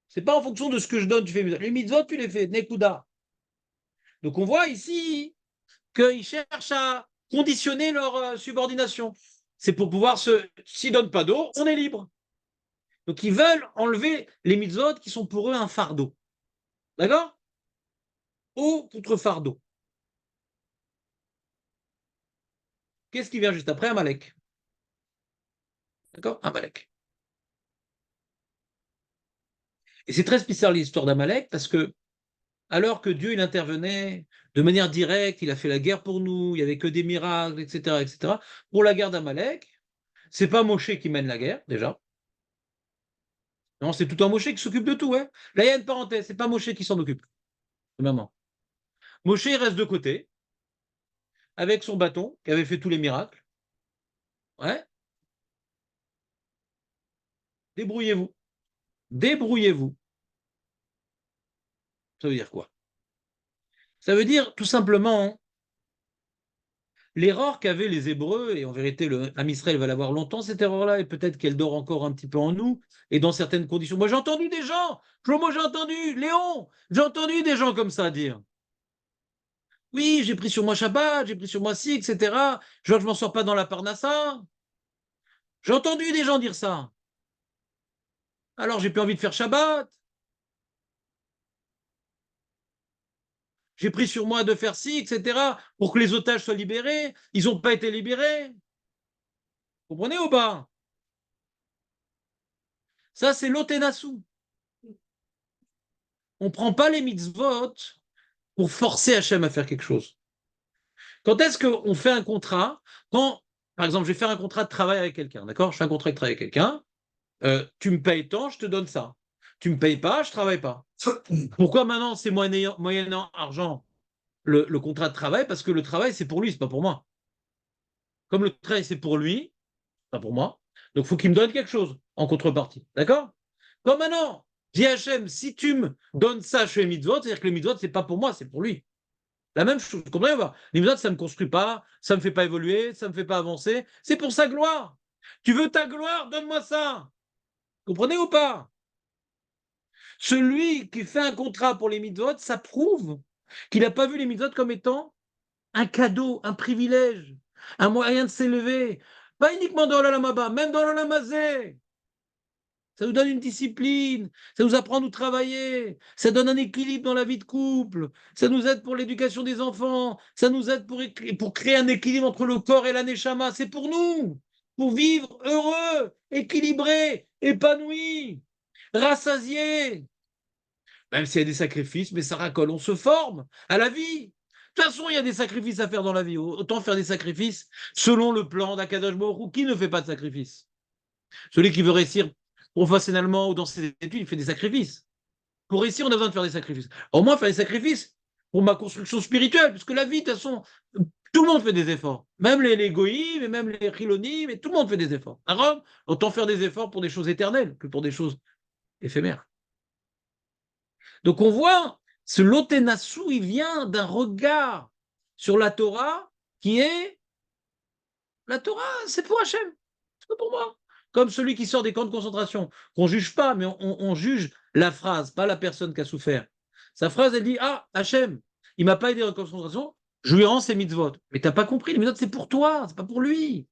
C'est pas en fonction de ce que je donne, tu fais les mitzvot, tu les fais, Nekuda. Donc on voit ici qu'ils cherchent à conditionner leur subordination. C'est pour pouvoir s'ils ne donnent pas d'eau, on est libre. Donc ils veulent enlever les mitzvot qui sont pour eux un fardeau. D'accord? Ou contre fardeau. Qu'est-ce qui vient juste après? Amalek. D'accord? Amalek. Et c'est très spécial l'histoire d'Amalek parce que, alors que Dieu il intervenait de manière directe, il a fait la guerre pour nous, il n'y avait que des miracles, etc., etc. Pour la guerre d'Amalek, c'est pas Moshe qui mène la guerre, déjà. Non, c'est tout un Moshe qui s'occupe de tout. Hein. Là, il y a une parenthèse, c'est pas Moshe qui s'en occupe. Maman. Moshe il reste de côté. avec son bâton, qui avait fait tous les miracles. Ouais. Débrouillez-vous. Débrouillez-vous. Ça veut dire quoi? Ça veut dire tout simplement l'erreur qu'avaient les Hébreux, et en vérité, le Ham Israël va l'avoir longtemps, cette erreur-là, et peut-être qu'elle dort encore un petit peu en nous, et dans certaines conditions. Moi, j'ai entendu des gens, moi, j'ai entendu, Léon, j'ai entendu des gens comme ça dire. Oui, j'ai pris sur moi Shabbat, j'ai pris sur moi ci, etc. Genre, je m'en sors pas dans la Parnassa. J'ai entendu des gens dire ça. Alors, j'ai plus envie de faire Shabbat. J'ai pris sur moi de faire ci, etc. pour que les otages soient libérés. Ils n'ont pas été libérés. Vous comprenez ou pas? Ça, c'est l'otenassou. On ne prend pas les mitzvot pour forcer Hachem à faire quelque chose. Quand est-ce qu'on fait un contrat? Quand, par exemple, je vais faire un contrat de travail avec quelqu'un, d'accord? Je fais un contrat de travail avec quelqu'un, tu me payes tant, je te donne ça. Tu me payes pas, je travaille pas. Pourquoi maintenant c'est moyennant argent le contrat de travail? Parce que le travail, c'est pour lui, c'est pas pour moi. Comme le travail, c'est pour lui, pas pour moi, donc il faut qu'il me donne quelque chose en contrepartie. D'accord? Comme maintenant, dis Hachem, si tu me donnes ça, je fais mitzvot, c'est-à-dire que les mitzvot, c'est pas pour moi, c'est pour lui. La même chose, vous comprenez ou pas? Les mitzvot, ça ne me construit pas, ça ne me fait pas évoluer, ça ne me fait pas avancer, c'est pour sa gloire. Tu veux ta gloire, donne-moi ça. Vous comprenez ou pas? Celui qui fait un contrat pour les mitzvot, ça prouve qu'il n'a pas vu les mitzvot comme étant un cadeau, un privilège, un moyen de s'élever. Pas uniquement dans l'Olam Haba, même dans l'Olam Hazé. Ça nous donne une discipline, ça nous apprend à nous travailler, ça donne un équilibre dans la vie de couple, ça nous aide pour l'éducation des enfants, ça nous aide pour créer un équilibre entre le corps et la neshama. C'est pour nous, pour vivre heureux, équilibré, épanoui, rassasié. Même s'il y a des sacrifices, mais ça racole, on se forme à la vie. De toute façon, il y a des sacrifices à faire dans la vie. Autant faire des sacrifices selon le plan d'Akadosh Baruch Hu. Qui ne fait pas de sacrifice? Celui qui veut réussir professionnellement ou dans ses études, il fait des sacrifices. Pour réussir, on a besoin de faire des sacrifices. Au moins, faire des sacrifices pour ma construction spirituelle, puisque la vie, de toute façon, tout le monde fait des efforts. Même les goïms, et même les chilonim, mais tout le monde fait des efforts. À Rome, autant faire des efforts pour des choses éternelles que pour des choses éphémères. Donc on voit, ce loténassou, il vient d'un regard sur la Torah qui est, la Torah, c'est pour Hachem, c'est pas pour moi. Comme celui qui sort des camps de concentration, qu'on juge pas, mais on juge la phrase, pas la personne qui a souffert. Sa phrase, elle dit, ah, Hachem, il m'a pas aidé en concentration, je lui rends ses mitzvot. Mais t'as pas compris, les mitzvot, c'est pour toi, c'est pas pour lui.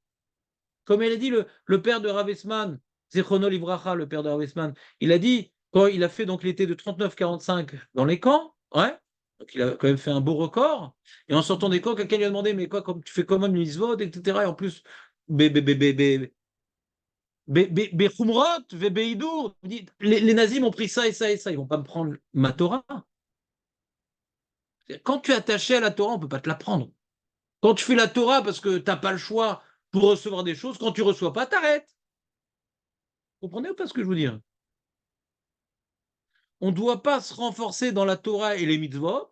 Comme elle a dit le père de Rav Esman, Zechrono Livracha, le père de Rav Esman, il a dit, quand il a fait donc l'été de 39-45 dans les camps, ouais, donc il a quand même fait un beau record, et en sortant des camps, quelqu'un lui a demandé, mais quoi, comme tu fais quand même les mitzvot, etc. Et en plus, les nazis m'ont pris ça et ça et ça, ils vont pas me prendre ma Torah. Quand tu es attaché à la Torah, on peut pas te la prendre. Quand tu fais la Torah parce que tu n'as pas le choix pour recevoir des choses, quand tu ne reçois pas, t'arrêtes. Vous comprenez ou pas ce que je veux dire? On ne doit pas se renforcer dans la Torah et les mitzvot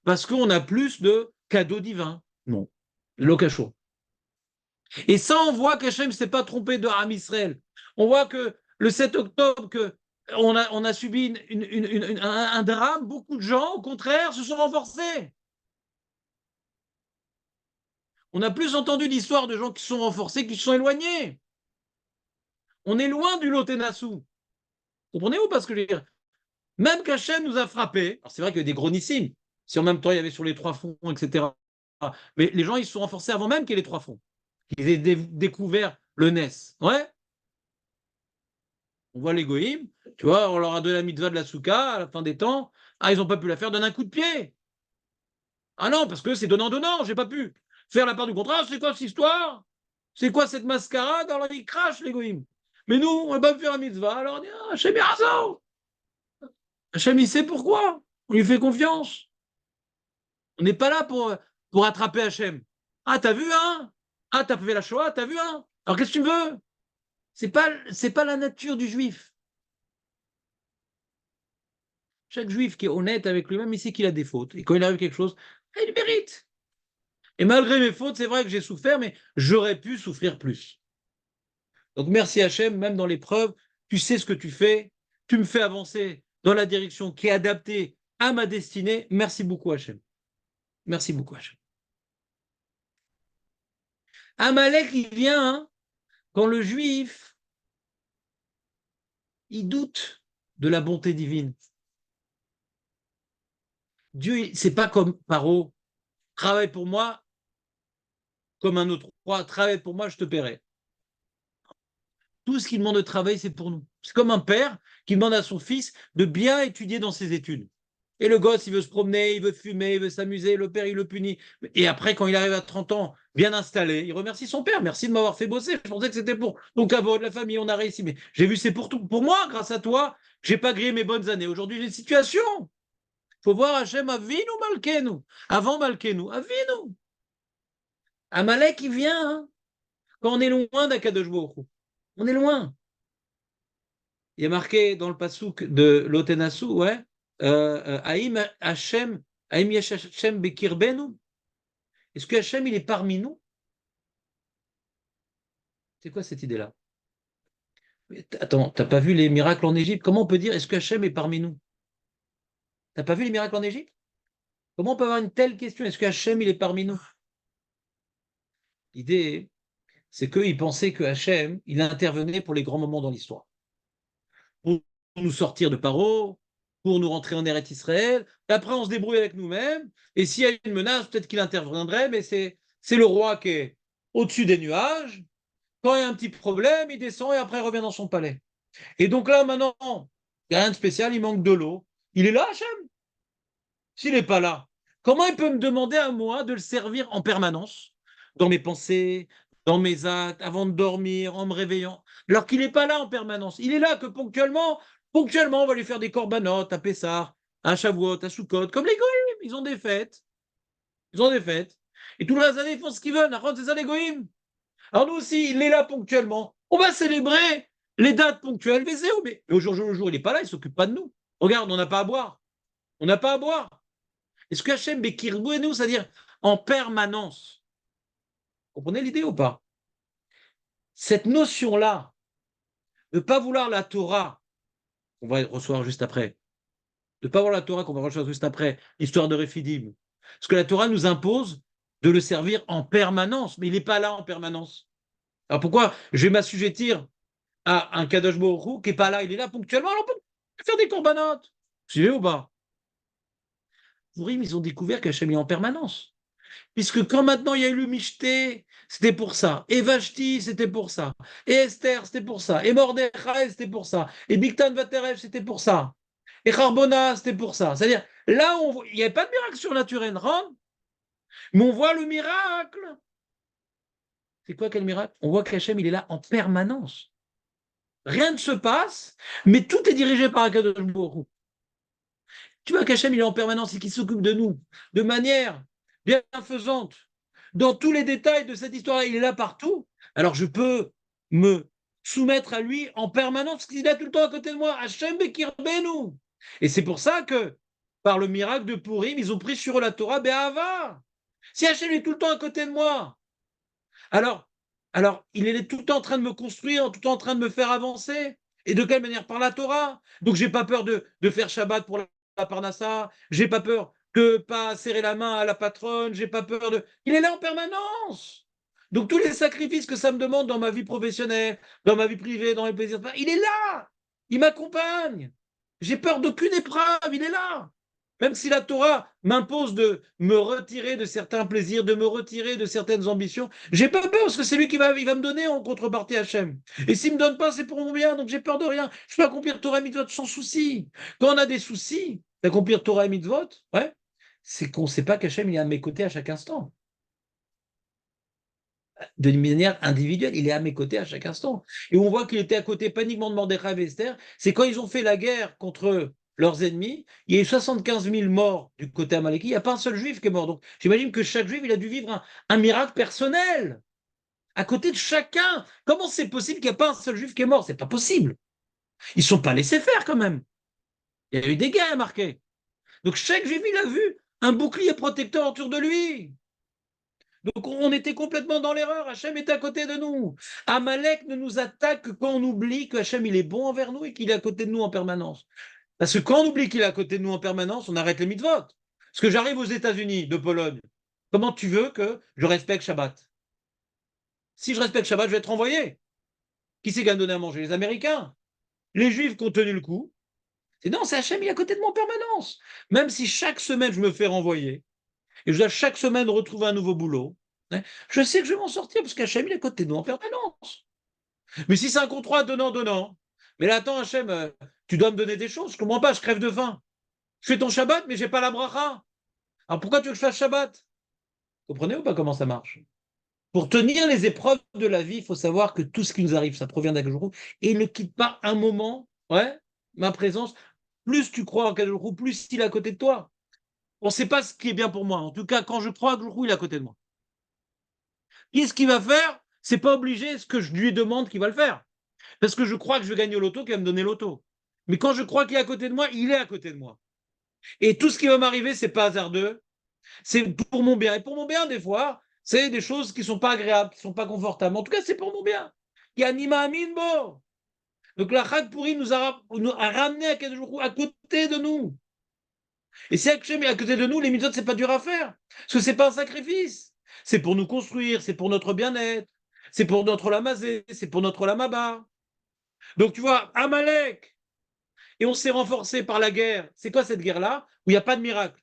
parce qu'on a plus de cadeaux divins. Non. L'ocachot. Et ça, on voit qu'Hachem ne s'est pas trompé de Ham Israël. On voit que le 7 octobre, on a subi un drame, beaucoup de gens, au contraire, se sont renforcés. On a plus entendu l'histoire de gens qui se sont renforcés, qui se sont éloignés. On est loin du Loténassou. Comprenez ou pas ce que je veux dire? Même qu'Hachem nous a frappés. Alors c'est vrai qu'il y a des gronissimes. Si en même temps il y avait sur les trois fronts, etc. Mais les gens, ils se sont renforcés avant même qu'il y ait les trois fronts. Qu'ils aient découvert le NES. Ouais. On voit les goïms. Tu vois, on leur a donné la mitzvah de la souka à la fin des temps. Ah, ils n'ont pas pu la faire, donne un coup de pied. Ah non, parce que c'est donnant-donnant, j'ai pas pu faire la part du contrat. C'est quoi cette histoire? C'est quoi cette mascarade? Alors ils crachent, les goïms. Mais nous, on va pas faire la mitzvah. Alors on dit, ah, Hachem, il a raison. Hachem, il sait pourquoi. On lui fait confiance. On n'est pas là pour attraper Hachem. Ah, t'as vu, hein? Ah, t'as fait la Shoah, t'as vu, hein? Alors qu'est-ce que tu veux? C'est pas la nature du juif. Chaque juif qui est honnête avec lui-même, il sait qu'il a des fautes. Et quand il arrive quelque chose, il le mérite. Et malgré mes fautes, c'est vrai que j'ai souffert, mais j'aurais pu souffrir plus. Donc merci Hachem, même dans l'épreuve, tu sais ce que tu fais, tu me fais avancer dans la direction qui est adaptée à ma destinée. Merci beaucoup Hachem. Merci beaucoup Hachem. Amalek, il vient hein, quand le juif, il doute de la bonté divine. Dieu, c'est pas comme Paro, travaille pour moi comme un autre roi, travaille pour moi, je te paierai. Tout ce qu'il demande de travailler, c'est pour nous. C'est comme un père qui demande à son fils de bien étudier dans ses études. Et le gosse, il veut se promener, il veut fumer, il veut s'amuser, le père, il le punit. Et après, quand il arrive à 30 ans, bien installé, il remercie son père. Merci de m'avoir fait bosser. Je pensais que c'était pour ton caveau, de la famille, on a réussi. Mais j'ai vu, c'est pour tout. Pour moi, grâce à toi, j'ai pas grillé mes bonnes années. Aujourd'hui, j'ai une situation. Il faut voir Hachem, Avinu Malkenu. Avant Malkenu, Avinu. Amalek, il vient hein, quand on est loin d'Akadosh Baruch Hu. On est loin. Il y a marqué dans le pasouk de l'Otenasu, ouais, Haïm Hashem, Haïm Yesh Hashem Bekirbenu. Est-ce que Hashem, il est parmi nous? C'est quoi cette idée-là? Attends, t'as pas vu les miracles en Égypte? Comment on peut dire est-ce que Hashem est parmi nous? T'as pas vu les miracles en Égypte? Comment on peut avoir une telle question? Est-ce que Hashem, il est parmi nous? L'idée, c'est qu'ils pensaient que Hashem, il intervenait pour les grands moments dans l'histoire. Pour nous sortir de Paro, pour nous rentrer en Eretz Israël. Et après, on se débrouille avec nous-mêmes. Et s'il y a une menace, peut-être qu'il interviendrait, mais c'est le roi qui est au-dessus des nuages. Quand il y a un petit problème, il descend et après, il revient dans son palais. Et donc là, maintenant, il n'y a rien de spécial, il manque de l'eau. Il est là, Hachem? S'il n'est pas là, comment il peut me demander à moi de le servir en permanence, dans mes pensées, dans mes actes, avant de dormir, en me réveillant, alors qu'il n'est pas là en permanence. Il est là que ponctuellement, on va lui faire des corbanotes à Pessah, à Shavuot, à Sukkot, comme les goïms, ils ont des fêtes. Ils ont des fêtes. Et tout le reste de l'année, ils font ce qu'ils veulent. C'est ça les goïms. Alors nous aussi, il est là ponctuellement. On va célébrer les dates ponctuelles, mais au jour le jour, il n'est pas là, il ne s'occupe pas de nous. Regarde, on n'a pas à boire. On n'a pas à boire. Est-ce que Hachem Bekirbouenu, c'est-à-dire en permanence? Vous comprenez l'idée ou pas? Cette notion-là, de ne pas vouloir la Torah, qu'on va recevoir juste après, de ne pas vouloir la Torah qu'on va recevoir juste après, l'histoire de Réphidim, parce que la Torah nous impose de le servir en permanence, mais il n'est pas là en permanence. Alors pourquoi je vais m'assujettir à un Kadosh Baruch Hu qui n'est pas là? Il est là ponctuellement, alors on peut faire des corbanotes. Vous suivez ou pas? Pourim, ils ont découvert qu'Hachem est en permanence. Puisque quand maintenant il y a eu le Michté, c'était pour ça. Et Vashti, c'était pour ça. Et Esther, c'était pour ça. Et Mordechai, c'était pour ça. Et Bigtan Vaterev, c'était pour ça. Et Charbona, c'était pour ça. C'est-à-dire, là, il n'y avait pas de miracle surnaturel, mais on voit le miracle. C'est quoi quel miracle? On voit qu'Hachem, il est là en permanence. Rien ne se passe, mais tout est dirigé par Akadosh Baruch Hu. Tu vois qu'Hachem, il est en permanence et qu'il s'occupe de nous de manière bienfaisante. Dans tous les détails de cette histoire, il est là partout. Alors je peux me soumettre à lui en permanence parce qu'il est tout le temps à côté de moi. Hachem Bekirbenu. Et c'est pour ça que, par le miracle de Purim, ils ont pris sur eux la Torah Be'ava. Si Hachem est tout le temps à côté de moi, alors, il est tout le temps en train de me construire, tout le temps en train de me faire avancer. Et de quelle manière? Par la Torah. Donc, j'ai pas peur de faire Shabbat pour la Parnassa. J'ai pas peur de pas serrer la main à la patronne. J'ai pas peur de. Il est là en permanence. Donc, tous les sacrifices que ça me demande dans ma vie professionnelle, dans ma vie privée, dans mes plaisirs, il est là. Il m'accompagne. J'ai peur d'aucune épreuve. Il est là. Même si la Torah m'impose de me retirer de certains plaisirs, de me retirer de certaines ambitions, j'ai pas peur parce que c'est lui qui va me donner en contrepartie Hachem. Et s'il me donne pas, c'est pour mon bien, donc j'ai peur de rien. Je peux accomplir Torah et Mitzvot sans souci. Quand on a des soucis d'accomplir Torah et Mitzvot, ouais, c'est qu'on ne sait pas qu'Hachem il est à mes côtés à chaque instant. De manière individuelle, il est à mes côtés à chaque instant. Et on voit qu'il était à côté paniquement de Mordechai et Esther. C'est quand ils ont fait la guerre contre leurs ennemis, il y a eu 75 000 morts du côté amaleki, il n'y a pas un seul juif qui est mort. Donc j'imagine que chaque juif, il a dû vivre un miracle personnel, à côté de chacun. Comment c'est possible qu'il n'y a pas un seul juif qui est mort? C'est pas possible. Ils ne sont pas laissés faire quand même. Il y a eu des guerres marquées. Donc chaque juif, il a vu un bouclier protecteur autour de lui. Donc on était complètement dans l'erreur. Hachem est à côté de nous. Amalek ne nous attaque que quand on oublie que Hachem il est bon envers nous et qu'il est à côté de nous en permanence. Parce que quand on oublie qu'il est à côté de nous en permanence, on arrête les mitzvot. Parce que j'arrive aux États-Unis de Pologne. Comment tu veux que je respecte Shabbat? Si je respecte Shabbat, je vais être renvoyé. Qui c'est qui a donné à manger? Les Américains. Les Juifs qui ont tenu le coup. Et non, c'est Hachem, il est à côté de moi en permanence. Même si chaque semaine je me fais renvoyer et je dois chaque semaine retrouver un nouveau boulot, hein, je sais que je vais m'en sortir parce qu'Hachem, il est à côté de nous en permanence. Mais si c'est un contrat donnant, mais là, attends, Hachem, tu dois me donner des choses. Je ne comprends pas, je crève de faim. Je fais ton Shabbat, mais je n'ai pas la bracha. Alors pourquoi tu veux que je fasse Shabbat? Vous comprenez ou pas comment ça marche? Pour tenir les épreuves de la vie, il faut savoir que tout ce qui nous arrive, ça provient d'Akadosh, et il ne quitte pas un moment, ouais, ma présence. Plus tu crois en Akadosh, plus il est à côté de toi. On ne sait pas ce qui est bien pour moi. En tout cas, quand je crois à Akadosh, il est à côté de moi. Qu'est-ce qu'il va faire? C'est pas obligé ce que je lui demande qu'il va le faire. Parce que je crois que je vais gagner au loto, qu'il va me donner l'auto. Mais quand je crois qu'il est à côté de moi, il est à côté de moi. Et tout ce qui va m'arriver, c'est pas hasardeux, c'est pour mon bien. Et pour mon bien, des fois, c'est des choses qui sont pas agréables, qui sont pas confortables. En tout cas, c'est pour mon bien. Yanima Aminbo. Donc la Chag Pourri nous a ramené à côté de nous. Et si Hachem est à côté de nous, les mitzvot, c'est pas dur à faire. Parce que c'est pas un sacrifice. C'est pour nous construire, c'est pour notre bien-être, c'est pour notre lamazé, c'est pour notre lamaba. Donc tu vois, Amalek, et on s'est renforcé par la guerre. C'est quoi cette guerre-là? Où il n'y a pas de miracle.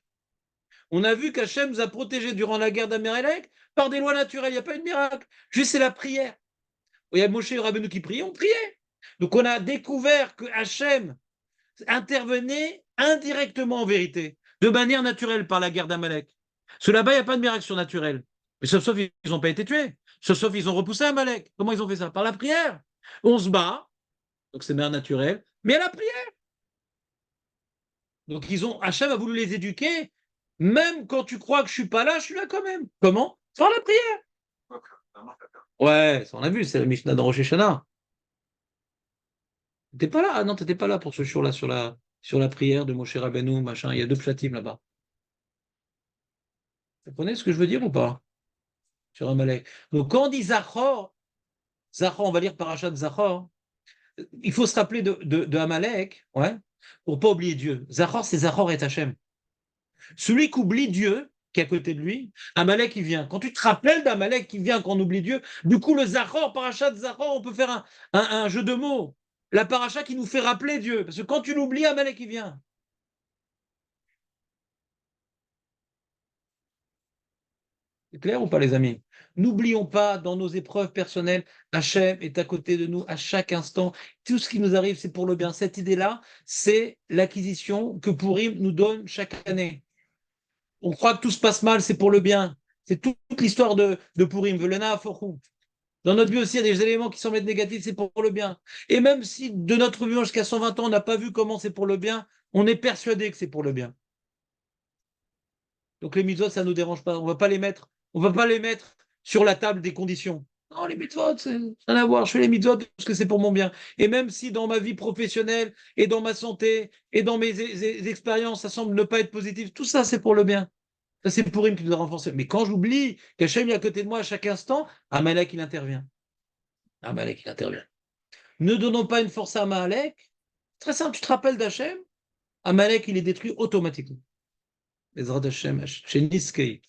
On a vu qu'Hachem nous a protégés durant la guerre d'Amalek par des lois naturelles. Il n'y a pas eu de miracle. Juste c'est la prière. Il y a Moshe et Rabbeinu qui priaient, on priait. Donc on a découvert que Hachem intervenait indirectement en vérité, de manière naturelle par la guerre d'Amalek. Parce que là-bas, il n'y a pas de miracle surnaturel. Mais sauf ils n'ont pas été tués. Sauf ils ont repoussé Amalek. Comment ils ont fait ça? Par la prière. On se bat, donc c'est manière naturelle, mais à la prière. Donc Hachem a voulu les éduquer. Même quand tu crois que je suis pas là, je suis là quand même. Comment? Par la prière. Ouais, ça on a vu, c'est la Mishnah de Rosh Hashanah. T'étais pas là? Ah non, t'étais pas là pour ce show-là sur la prière de Moshe Rabbeinu, machin. Il y a deux pshatim là-bas. Vous comprenez ce que je veux dire ou pas? Sur Amalek. Donc quand on dit Zachor, on va lire Parashat Zachor, il faut se rappeler de Amalek, ouais, pour pas oublier Dieu. Zachor, c'est Zachor et Hachem. Celui qui oublie Dieu, qui est à côté de lui, Amalek, il vient. Quand tu te rappelles d'Amalek qui vient quand on oublie Dieu, du coup, le Zachor, Parashat Zachor, on peut faire un jeu de mots. La paracha qui nous fait rappeler Dieu. Parce que quand tu l'oublies, Amalek, il vient. C'est clair ou pas, les amis? N'oublions pas, dans nos épreuves personnelles, Hachem est à côté de nous à chaque instant. Tout ce qui nous arrive, c'est pour le bien. Cette idée-là, c'est l'acquisition que Purim nous donne chaque année. On croit que tout se passe mal, c'est pour le bien. C'est toute l'histoire de Purim. Velena Aforou. Dans notre vie aussi, il y a des éléments qui semblent être négatifs, c'est pour le bien. Et même si de notre vivant jusqu'à 120 ans, on n'a pas vu comment c'est pour le bien, on est persuadé que c'est pour le bien. Donc les mitzvot, ça ne nous dérange pas. On va pas les mettre sur la table des conditions. Non, les mitzvot, c'est rien à voir. Je fais les mitzvot parce que c'est pour mon bien. Et même si dans ma vie professionnelle et dans ma santé et dans mes expériences, ça semble ne pas être positif, tout ça, c'est pour le bien. Ça, c'est pour qui nous a renforcé. Mais quand j'oublie qu'Hachem est à côté de moi à chaque instant, Amalek, il intervient. Amalek, il intervient. Ne donnons pas une force à Amalek. Très simple, tu te rappelles d'Hachem, Amalek, il est détruit automatiquement. Ezrat Hashem, chez Niskei.